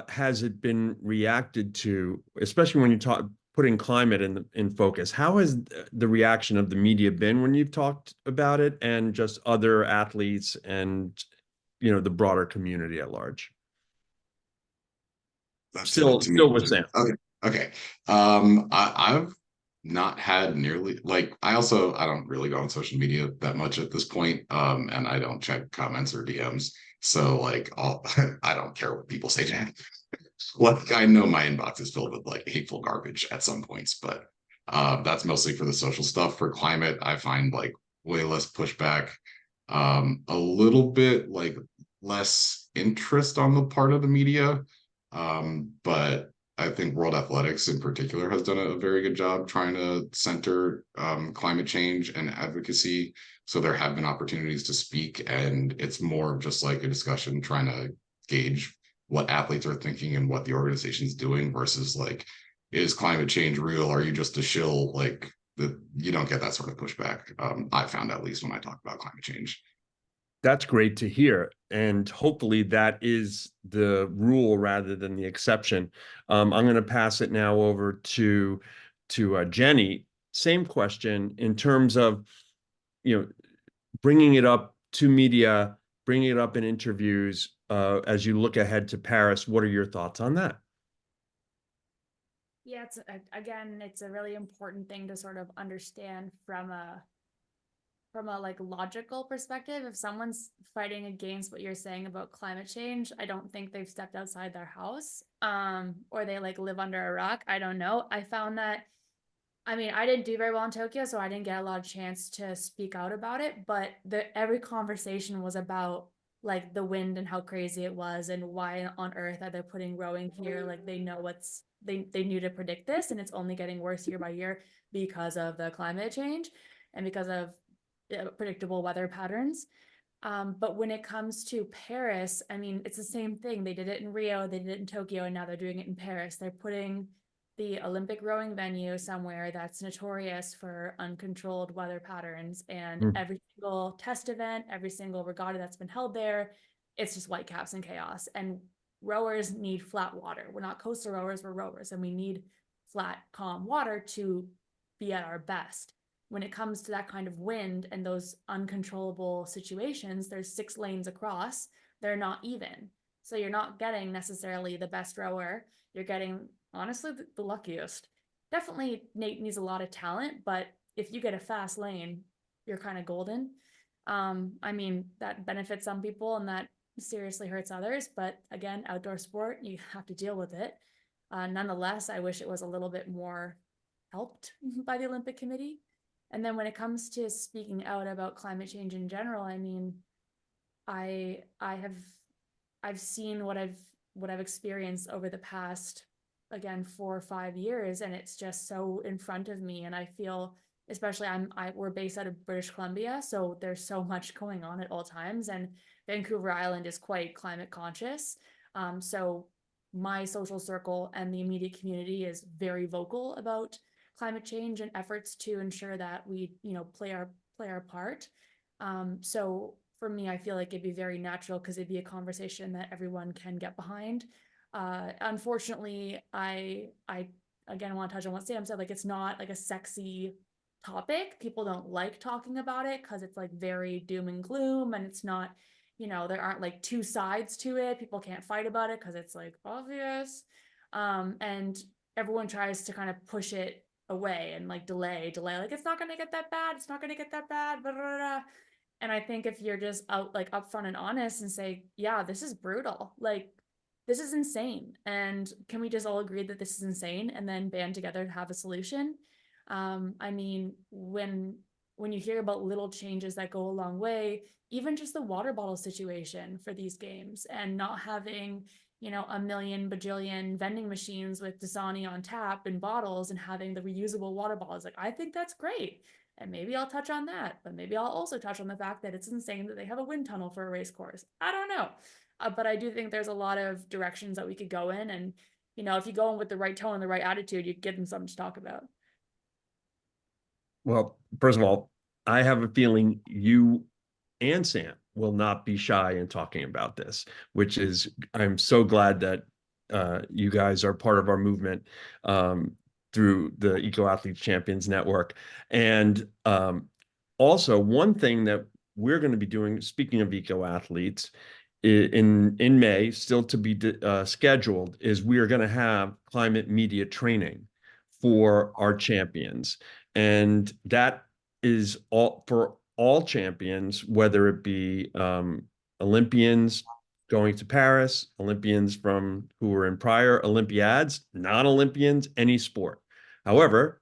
has it been reacted to, especially when you putting climate in focus? How has the reaction of the media been when you've talked about it, and just other athletes and the broader community at large? That's still with Sam. Okay. I've not had nearly like I don't really go on social media that much at this point. And I don't check comments or DMs. So like I don't care what people say to me. Like I know my inbox is filled with like hateful garbage at some points, but that's mostly for the social stuff. For climate, I find like way less pushback, a little bit like less interest on the part of the media. But I think World Athletics in particular has done a very good job trying to center climate change and advocacy. So there have been opportunities to speak, and it's more of just like a discussion trying to gauge what athletes are thinking and what the organization's doing versus like, is climate change real? Are you just a shill? Like you don't get that sort of pushback. I found at least when I talk about climate change. That's great to hear. And hopefully that is the rule rather than the exception. I'm going to pass it now over to Jenny. Same question in terms of, bringing it up to media, bringing it up in interviews as you look ahead to Paris. What are your thoughts on that? Yeah, it's a really important thing to sort of understand from a like logical perspective. If someone's fighting against what you're saying about climate change, I don't think they've stepped outside their house, or they like live under a rock. I don't know. I found that, I mean, I didn't do very well in Tokyo, so I didn't get a lot of chance to speak out about it, but every conversation was about like the wind and how crazy it was and why on earth are they putting rowing here? Like they know they knew to predict this, and it's only getting worse year by year because of the climate change and because of predictable weather patterns. But when it comes to Paris, I mean, it's the same thing. They did it in Rio, they did it in Tokyo, and now they're doing it in Paris. They're putting the Olympic rowing venue somewhere that's notorious for uncontrolled weather patterns. And every single test event, every single regatta that's been held there, it's just whitecaps and chaos. And rowers need flat water. We're not coastal rowers, we're rowers, and we need flat, calm water to be at our best. When it comes to that kind of wind and those uncontrollable situations, there's 6 lanes across, they're not even. So you're not getting necessarily the best rower. You're getting, honestly, the luckiest. Definitely Nate needs a lot of talent, but if you get a fast lane, you're kind of golden. I mean, that benefits some people and that seriously hurts others, but again, outdoor sport, you have to deal with it. Nonetheless, I wish it was a little bit more helped by the Olympic Committee. And then when it comes to speaking out about climate change in general, I mean, I've seen what I've experienced over the past, again, 4 or 5 years, and it's just so in front of me. And I feel, especially we're based out of British Columbia, so there's so much going on at all times, and Vancouver Island is quite climate conscious. So my social circle and the immediate community is very vocal about climate change and efforts to ensure that we, play our part. So for me, I feel like it'd be very natural because it'd be a conversation that everyone can get behind. Unfortunately, I again want to touch on what Sam said. Like, it's not like a sexy topic. People don't like talking about it because it's like very doom and gloom, and it's not, there aren't like 2 sides to it. People can't fight about it because it's like obvious, and everyone tries to kind of push it away and like delay, like it's not going to get that bad, blah, blah, blah. And I think if you're just upfront and honest and say, yeah, this is brutal, like this is insane, and can we just all agree that this is insane and then band together to have a solution? I mean, when you hear about little changes that go a long way, even just the water bottle situation for these games and not having a million bajillion vending machines with Dasani on tap and bottles and having the reusable water bottles. Like, I think that's great. And maybe I'll touch on that, but maybe I'll also touch on the fact that it's insane that they have a wind tunnel for a race course. I don't know. But I do think there's a lot of directions that we could go in. And, if you go in with the right tone and the right attitude, you give them something to talk about. Well, first of all, I have a feeling you and Sam will not be shy in talking about this, which is, I'm so glad that you guys are part of our movement through the EcoAthletes Champions network. And also, one thing that we're going to be doing, speaking of EcoAthletes, in May, still to be scheduled, is we are going to have climate media training for our champions. And that is all for all champions, whether it be Olympians going to Paris, Olympians from who were in prior Olympiads, non-Olympians, any sport. However,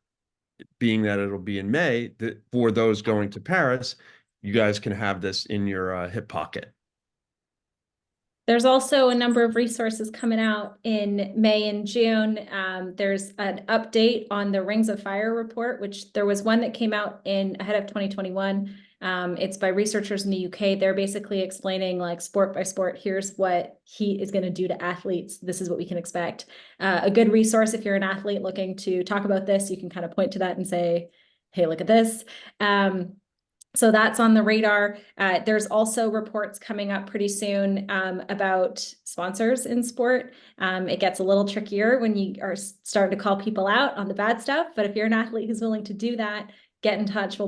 being that it'll be in May, for those going to Paris, you guys can have this in your hip pocket. There's also a number of resources coming out in May and June. There's an update on the Rings of Fire report, which there was one that came out ahead of 2021. It's by researchers in the UK. They're basically explaining like sport by sport, here's what heat is going to do to athletes. This is what we can expect. A good resource if you're an athlete looking to talk about this, you can kind of point to that and say, hey, look at this. So that's on the radar. There's also reports coming up pretty soon about sponsors in sport. It gets a little trickier when you are starting to call people out on the bad stuff. But if you're an athlete who's willing to do that, get in touch. We'll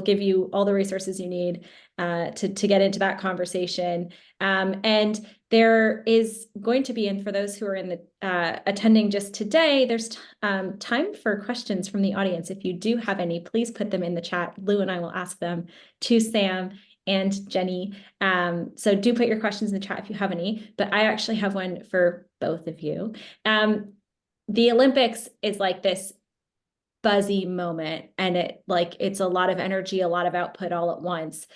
give you all the resources you need to get into that conversation. And there is going to be, and for those who are in the attending just today, there's time for questions from the audience. If you do have any, please put them in the chat. Lou and I will ask them to Sam and Jenny. So do put your questions in the chat if you have any, but I actually have one for both of you. The Olympics is like this buzzy moment, and it's a lot of energy, a lot of output all at once.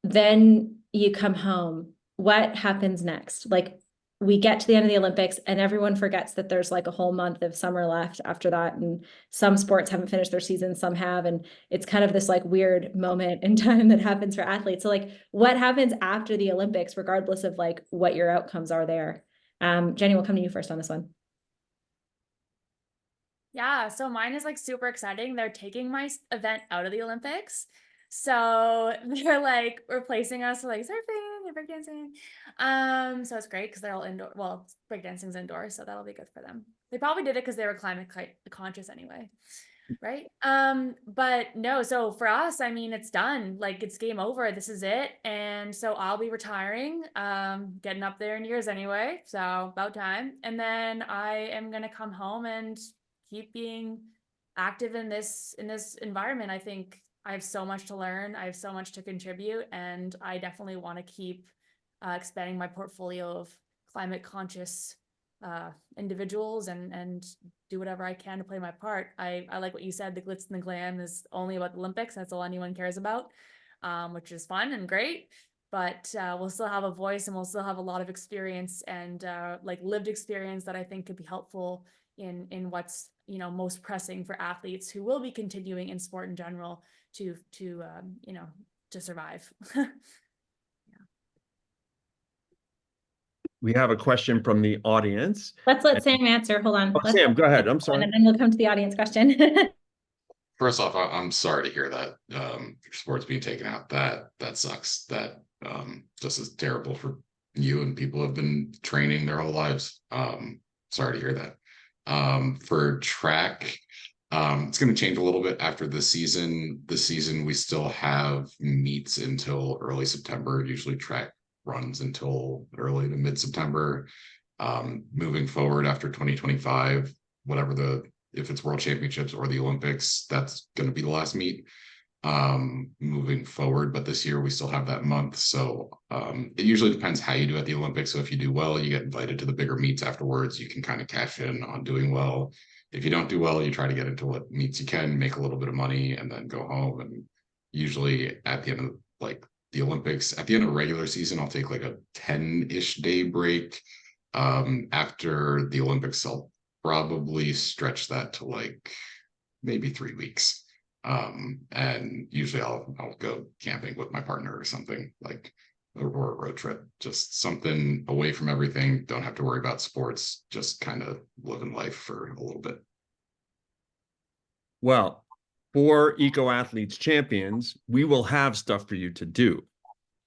Then you come home. What happens next? Like, we get to the end of the Olympics and everyone forgets that there's like a whole month of summer left after that. And some sports haven't finished their season, some have. And it's kind of this like weird moment in time that happens for athletes. So like, what happens after the Olympics, regardless of like what your outcomes are there? Jenny, we'll come to you first on this one. Yeah, so mine is like super exciting. They're taking my event out of the Olympics. So they're like replacing us with like surfing and breakdancing. So it's great because they're all indoor. Well, breakdancing's indoors, so that'll be good for them. They probably did it because they were climate conscious anyway, right? But no, so for us, I mean, it's done. Like, it's game over. This is it. And so I'll be retiring, getting up there in years anyway. So about time. And then I am gonna come home and keep being active in this environment. I think I have so much to learn. I have so much to contribute, and I definitely want to keep expanding my portfolio of climate conscious individuals and do whatever I can to play my part. I like what you said, the glitz and the glam is only about the Olympics. That's all anyone cares about, which is fun and great. But we'll still have a voice, and we'll still have a lot of experience and like lived experience that I think could be helpful in what's, you know, most pressing for athletes who will be continuing in sport in general to survive. Yeah. We have a question from the audience. Let's let Sam answer. Hold on. Oh, Sam, go ahead. I'm sorry. And then we'll come to the audience question. First off, I'm sorry to hear that sports being taken out. That sucks. That just is terrible for you and people who have been training their whole lives. Sorry to hear that. For track, it's going to change a little bit after the season. We still have meets until early September. Usually track runs until early to mid-September. Moving forward after 2025, if it's World Championships or the Olympics, that's going to be the last meet moving forward. But this year we still have that month. So it usually depends how you do at the Olympics. So if you do well, you get invited to the bigger meets afterwards. You can kind of cash in on doing well. If you don't do well, you try to get into what meets you can, make a little bit of money, and then go home. And usually at the end of like the Olympics, at the end of a regular season, I'll take like a 10-ish day break. After the Olympics, I'll probably stretch that to like maybe 3 weeks. And usually I'll go camping with my partner or something, like or a road trip, just something away from everything. Don't have to worry about sports, just kind of living life for a little bit. Well, for EcoAthletes Champions, we will have stuff for you to do.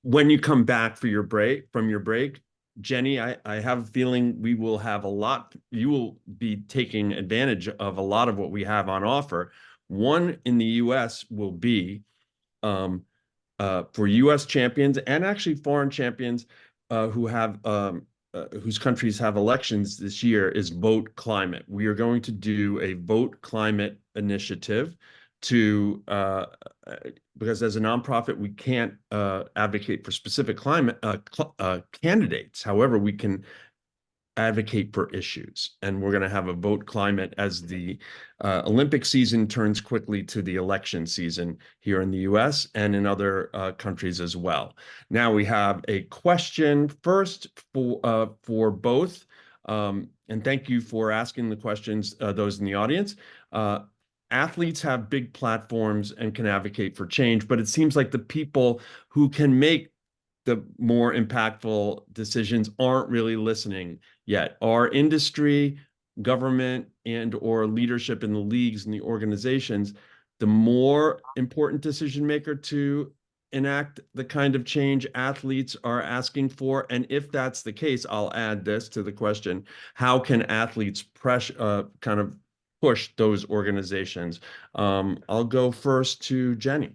When you come back from your break, Jenny, I have a feeling we will have a lot. You will be taking advantage of a lot of what we have on offer. One in the US will be for US champions and actually foreign champions who have whose countries have elections this year is Vote Climate. We are going to do a Vote Climate initiative to because as a nonprofit, we can't advocate for specific climate candidates. However, we can advocate for issues. And we're going to have a Vote Climate as the Olympic season turns quickly to the election season here in the US and in other countries as well. Now we have a question first for both. And thank you for asking the questions, those in the audience. Athletes have big platforms and can advocate for change, but it seems like the people who can make the more impactful decisions aren't really listening yet. Our industry, government, and or leadership in the leagues and the organizations, the more important decision maker to enact the kind of change athletes are asking for. And if that's the case, I'll add this to the question: how can athletes kind of push those organizations? I'll go first to Jenny.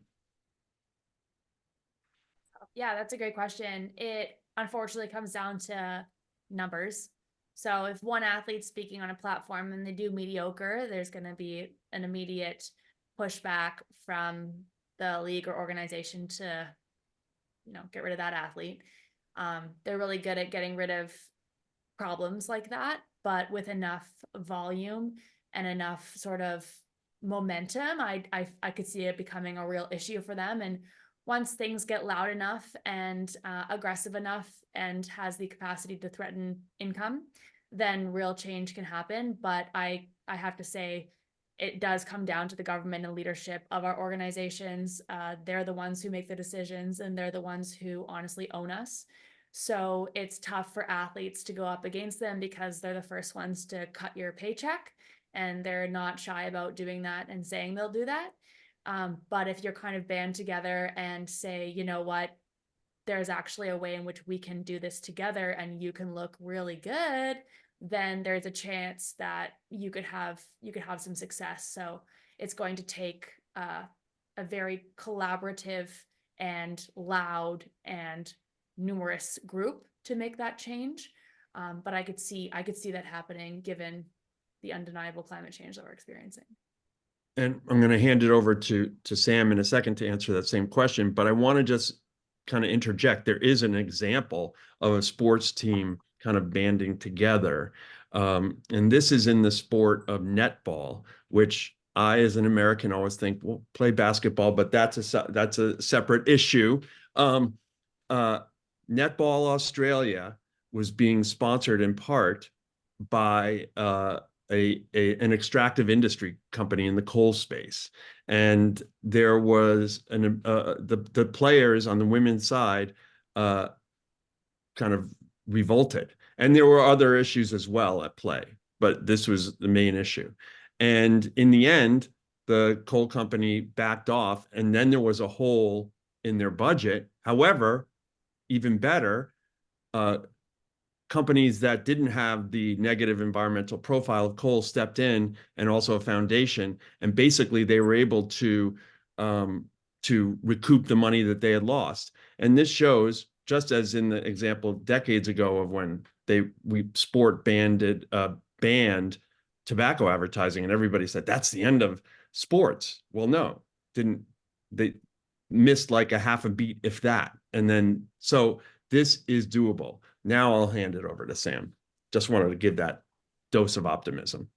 Yeah, that's a great question. It unfortunately comes down to numbers. So if one athlete's speaking on a platform and they do mediocre, there's going to be an immediate pushback from the league or organization to, get rid of that athlete. They're really good at getting rid of problems like that, but with enough volume and enough sort of momentum, I could see it becoming a real issue for them. And once things get loud enough and aggressive enough and has the capacity to threaten income, then real change can happen. But I have to say, it does come down to the government and leadership of our organizations. They're the ones who make the decisions, and they're the ones who honestly own us. So it's tough for athletes to go up against them because they're the first ones to cut your paycheck, and they're not shy about doing that and saying they'll do that. But if you're kind of band together and say, you know what, there's actually a way in which we can do this together and you can look really good, then there's a chance that you could have some success. So it's going to take a very collaborative and loud and numerous group to make that change. But I could see that happening given the undeniable climate change that we're experiencing. And I'm going to hand it over to Sam in a second to answer that same question, but I want to just kind of interject. There is an example of a sports team kind of banding together. And this is in the sport of netball, which I, as an American, always think, well, play basketball, but that's a separate issue. Netball Australia was being sponsored in part by an extractive industry company in the coal space, and there was the players on the women's side kind of revolted, and there were other issues as well at play, but this was the main issue. And in the end, the coal company backed off, and then there was a hole in their budget. However, even better, companies that didn't have the negative environmental profile of coal stepped in, and also a foundation, and basically they were able to recoup the money that they had lost. And this shows, just as in the example decades ago of when sport banned tobacco advertising, and everybody said that's the end of sports. Well, no, they missed like a half a beat, if that. And then so this is doable. Now I'll hand it over to Sam. Just wanted to give that dose of optimism.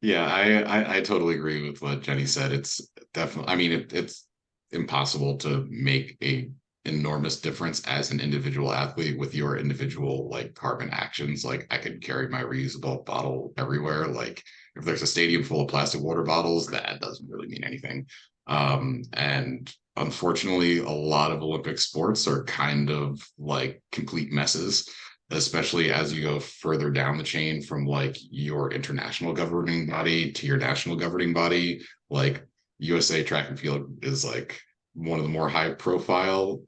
Yeah, I totally agree with what Jenny said. It's definitely, I mean, it's impossible to make a enormous difference as an individual athlete with your individual like carbon actions. Like, I could carry my reusable bottle everywhere. Like, if there's a stadium full of plastic water bottles, that doesn't really mean anything. And unfortunately, a lot of Olympic sports are kind of like complete messes, especially as you go further down the chain from like your international governing body to your national governing body. Like, USA Track and Field is like one of the more high profile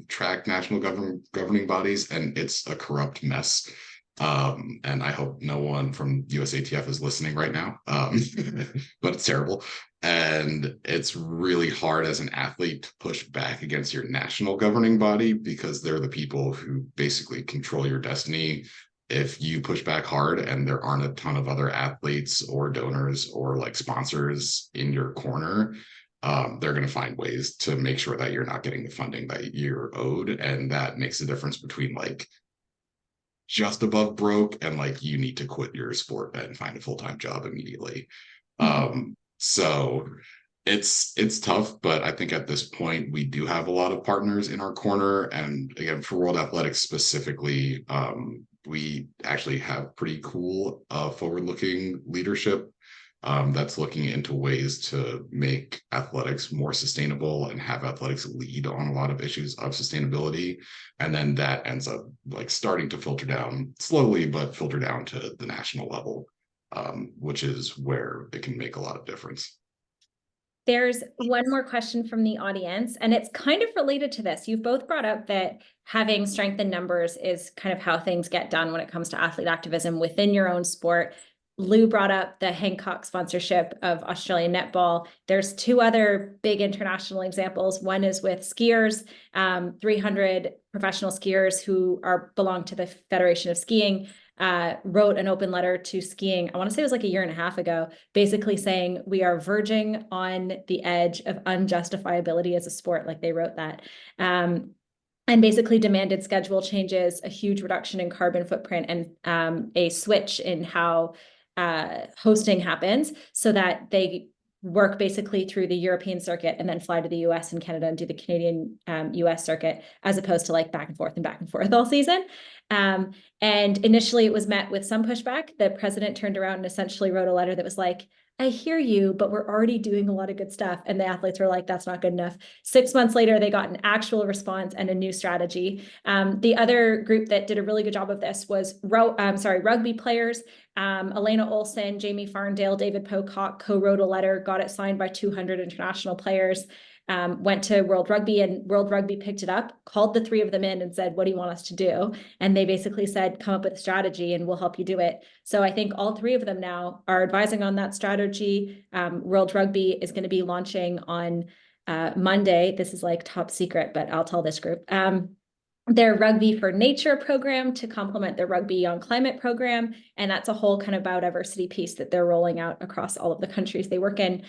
track national governing bodies, and it's a corrupt mess. And I hope no one from USATF is listening right now, but it's terrible. And it's really hard as an athlete to push back against your national governing body because they're the people who basically control your destiny. If you push back hard and there aren't a ton of other athletes or donors or like sponsors in your corner, they're going to find ways to make sure that you're not getting the funding that you're owed. And that makes the difference between like just above broke and like you need to quit your sport and find a full-time job immediately. So it's tough, but I think at this point we do have a lot of partners in our corner. And again, for World Athletics specifically, we actually have pretty cool forward-looking leadership that's looking into ways to make athletics more sustainable and have athletics lead on a lot of issues of sustainability. And then that ends up like starting to filter down slowly, but filter down to the national level, which is where it can make a lot of difference. There's one more question from the audience, and it's kind of related to this. You've both brought up that having strength in numbers is kind of how things get done when it comes to athlete activism within your own sport. Lou brought up the Hancock sponsorship of Australian netball. There's two other big international examples. One is with skiers, 300 professional skiers who belong to the Federation of Skiing, wrote an open letter to skiing. I want to say it was like a year and a half ago, basically saying we are verging on the edge of unjustifiability as a sport, like they wrote that. And basically demanded schedule changes, a huge reduction in carbon footprint, and a switch in how hosting happens so that they work basically through the European circuit and then fly to the US and Canada and do the Canadian US circuit, as opposed to like back and forth all season. And initially it was met with some pushback. The president turned around and essentially wrote a letter that was like, I hear you, but we're already doing a lot of good stuff. And the athletes were like, that's not good enough. 6 months later, they got an actual response and a new strategy. The other group that did a really good job of this was rugby players. Elena Olsen, Jamie Farndale, David Pocock co-wrote a letter, got it signed by 200 international players, went to World Rugby, and World Rugby picked it up, called the three of them in and said, what do you want us to do? And they basically said, come up with a strategy and we'll help you do it. So I think all three of them now are advising on that strategy. World Rugby is going to be launching on Monday. This is like top secret, but I'll tell this group. Their Rugby for Nature program to complement their Rugby on Climate program. And that's a whole kind of biodiversity piece that they're rolling out across all of the countries they work in.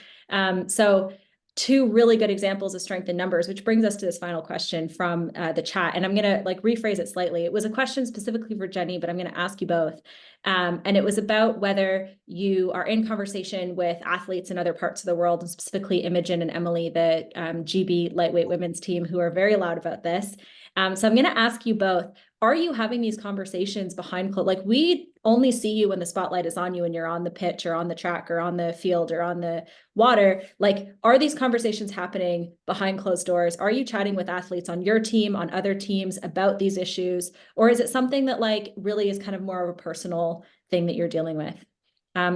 So two really good examples of strength in numbers, which brings us to this final question from the chat. And I'm going to like rephrase it slightly. It was a question specifically for Jenny, but I'm going to ask you both. And it was about whether you are in conversation with athletes in other parts of the world, and specifically Imogen and Emily, the GB lightweight women's team, who are very loud about this. So I'm going to ask you both, are you having these conversations behind closed? Like, we only see you when the spotlight is on you and you're on the pitch or on the track or on the field or on the water. Like, are these conversations happening behind closed doors? Are you chatting with athletes on your team, on other teams about these issues? Or is it something that like really is kind of more of a personal thing that you're dealing with?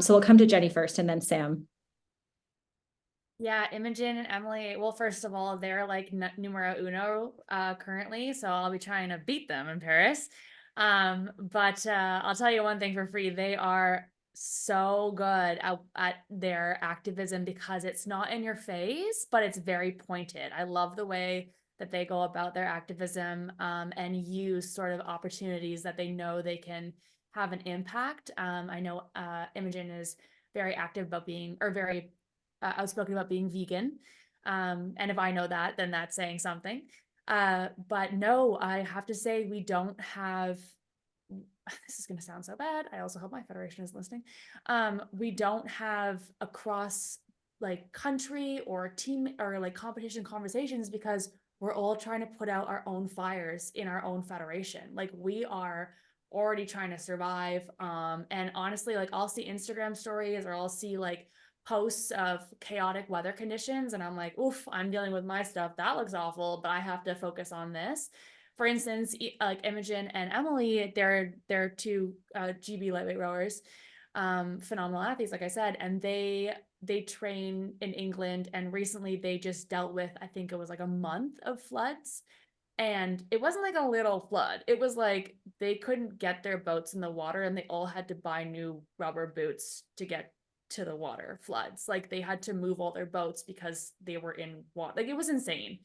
So we'll come to Jenny first and then Sam. Yeah, Imogen and Emily, well, first of all, they're like numero uno currently, so I'll be trying to beat them in Paris. But I'll tell you one thing for free. They are so good at their activism because it's not in your face, but it's very pointed. I love the way that they go about their activism and use sort of opportunities that they know they can have an impact. I know Imogen is very active about being, or very outspoken about being vegan. And if I know that, then that's saying something. But no, I have to say we don't have, this is going to sound so bad. I also hope my federation is listening. We don't have across like country or team or like competition conversations because we're all trying to put out our own fires in our own federation. Like, we are already trying to survive. And honestly, like, I'll see Instagram stories or I'll see like posts of chaotic weather conditions and I'm like, oof, I'm dealing with my stuff, that looks awful, but I have to focus on this. For instance, like Imogen and Emily, they're two GB lightweight rowers, phenomenal athletes, like I said, and they train in England, and recently they just dealt with, I think it was like a month of floods, And it wasn't like a little flood. It was like they couldn't get their boats in the water and they all had to buy new rubber boots to get to the water floods. Like they had to move all their boats because they were in water. Like it was insane.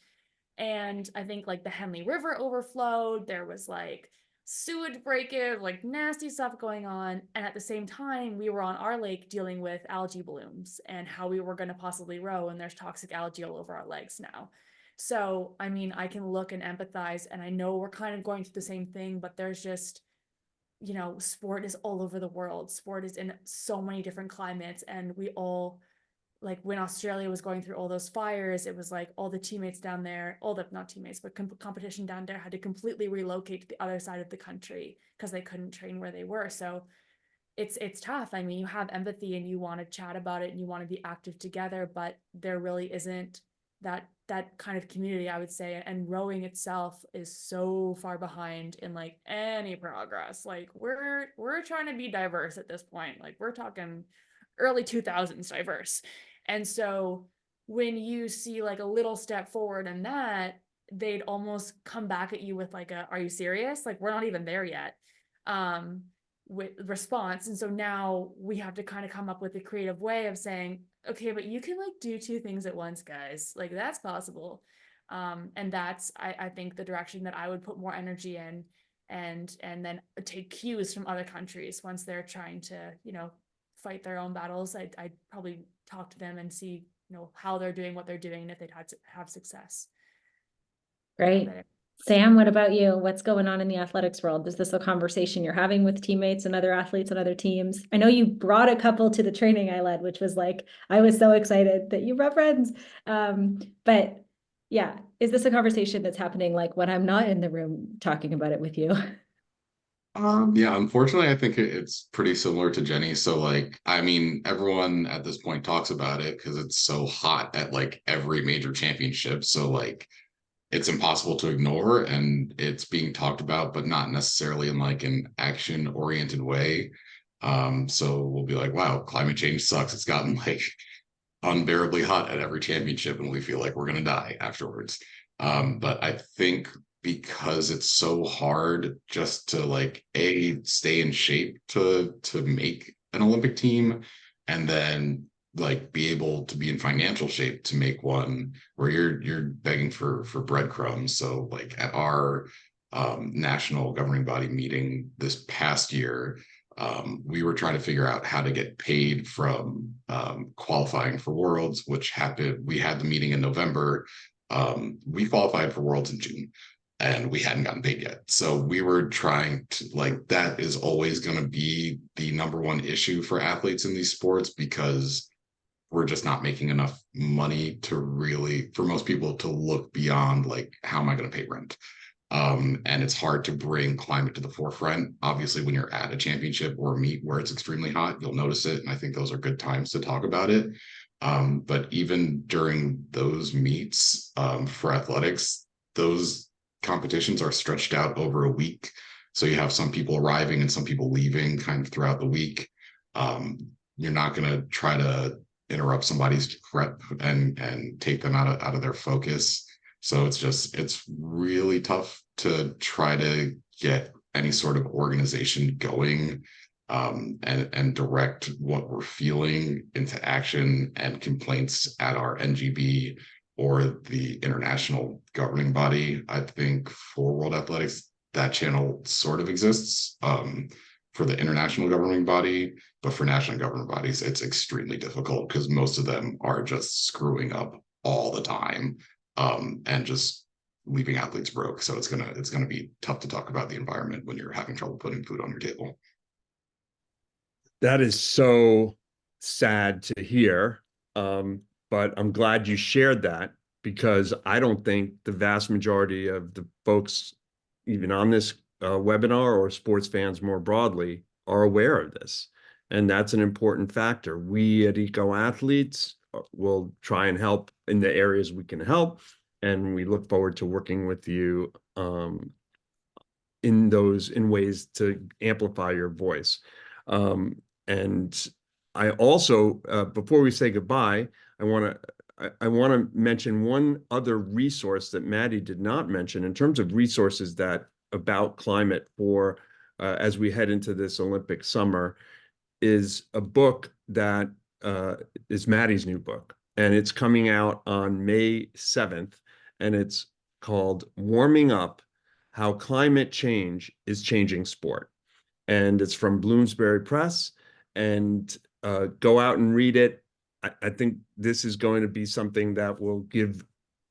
And I think like the Henley River overflowed. There was like sewage breakage, like nasty stuff going on. And at the same time, we were on our lake dealing with algae blooms and how we were going to possibly row, and there's toxic algae all over our legs now. So, I mean, I can look and empathize, and I know we're kind of going through the same thing, but there's just, you know, sport is all over the world. Sport is in so many different climates, and we all, like when Australia was going through all those fires, it was like all the teammates down there, all the, not teammates, but competition down there had to completely relocate to the other side of the country because they couldn't train where they were. So it's tough. I mean, you have empathy and you want to chat about it and you want to be active together, but there really isn't that kind of community, I would say. And rowing itself is so far behind in like any progress. Like we're trying to be diverse at this point. Like we're talking early 2000s diverse. And so when you see like a little step forward in that, they'd almost come back at you with like a, are you serious? Like we're not even there yet. With response. And so now we have to kind of come up with a creative way of saying, okay, but you can like do two things at once, guys. Like that's possible. And that's, I think, the direction that I would put more energy in, and then take cues from other countries once they're trying to, you know, fight their own battles. I'd probably talk to them and see, you know, how they're doing what they're doing and if they'd had to have success. Great. Sam, what about you? What's going on in the athletics world? Is this a conversation you're having with teammates and other athletes and other teams? I know you brought a couple to the training I led, which was like, I was so excited that you brought friends. But yeah, is this a conversation that's happening like when I'm not in the room talking about it with you? Yeah, unfortunately, I think it's pretty similar to Jenny. So, like, I mean, everyone at this point talks about it because it's so hot at like every major championship. So, like, it's impossible to ignore, and it's being talked about, but not necessarily in like an action-oriented way. So we'll be like, wow, climate change sucks. It's gotten like unbearably hot at every championship, and we feel like we're gonna die afterwards. But I think because it's so hard just to like stay in shape to make an Olympic team, and then like be able to be in financial shape to make one, where you're begging for breadcrumbs. So like at our national governing body meeting this past year, we were trying to figure out how to get paid from qualifying for Worlds, which happened. We had the meeting in November. We qualified for Worlds in June, and we hadn't gotten paid yet. So we were trying to, like, that is always going to be the number one issue for athletes in these sports, because we're just not making enough money to really, for most people, to look beyond like, how am I going to pay rent? And it's hard to bring climate to the forefront. Obviously, when you're at a championship or a meet where it's extremely hot, you'll notice it. And I think those are good times to talk about it. But even during those meets, for athletics, those competitions are stretched out over a week. So you have some people arriving and some people leaving kind of throughout the week. You're not going to try to interrupt somebody's prep and take them out of their focus. So it's really tough to try to get any sort of organization going, and direct what we're feeling into action and complaints at our NGB or the international governing body. I think for World Athletics, that channel sort of exists for the international governing body, but for national governing bodies, it's extremely difficult because most of them are just screwing up all the time, and just leaving athletes broke. So it's gonna be tough to talk about the environment when you're having trouble putting food on your table. That is so sad to hear. But I'm glad you shared that, because I don't think the vast majority of the folks, even on this webinar, or sports fans more broadly, are aware of this. And that's an important factor. We at EcoAthletes will try and help in the areas we can help. And we look forward to working with you in ways to amplify your voice. And I also, before we say goodbye, I want to I want to mention one other resource that Maddie did not mention in terms of resources that about climate for as we head into this Olympic summer is a book that is Maddie's new book, and it's coming out on May 7th, and it's called Warming Up: How Climate Change is Changing Sport. And it's from Bloomsbury Press, and go out and read it. I think this is going to be something that will give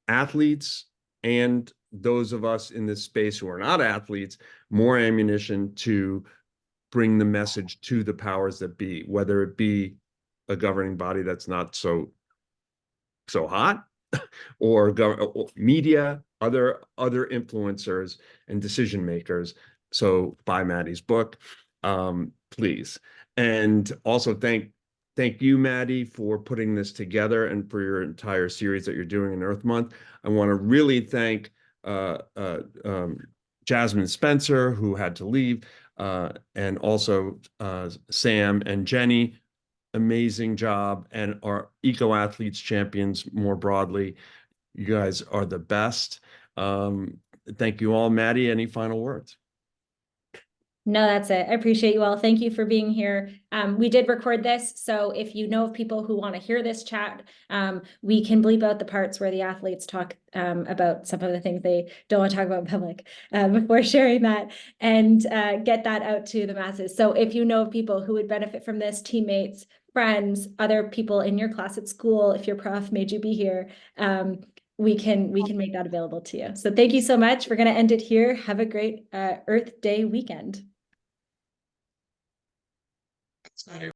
athletes and those of us in this space who are not athletes more ammunition to bring the message to the powers that be, whether it be a governing body that's not so hot, or media, other influencers and decision makers. So buy Maddie's book, please. And also thank you, Maddie, for putting this together and for your entire series that you're doing in Earth Month. I want to really thank Jas Spencer, who had to leave, and also Sam and Jenny. Amazing job. And our EcoAthletes Champions more broadly. You guys are the best. Thank you all. Maddie, any final words? No, that's it. I appreciate you all. Thank you for being here. We did record this, so if you know of people who want to hear this chat, we can bleep out the parts where the athletes talk about some of the things they don't want to talk about in public before sharing that, and get that out to the masses. So if you know of people who would benefit from this, teammates, friends, other people in your class at school, if your prof made you be here, we can make that available to you. So thank you so much. We're going to end it here. Have a great Earth Day weekend. It's not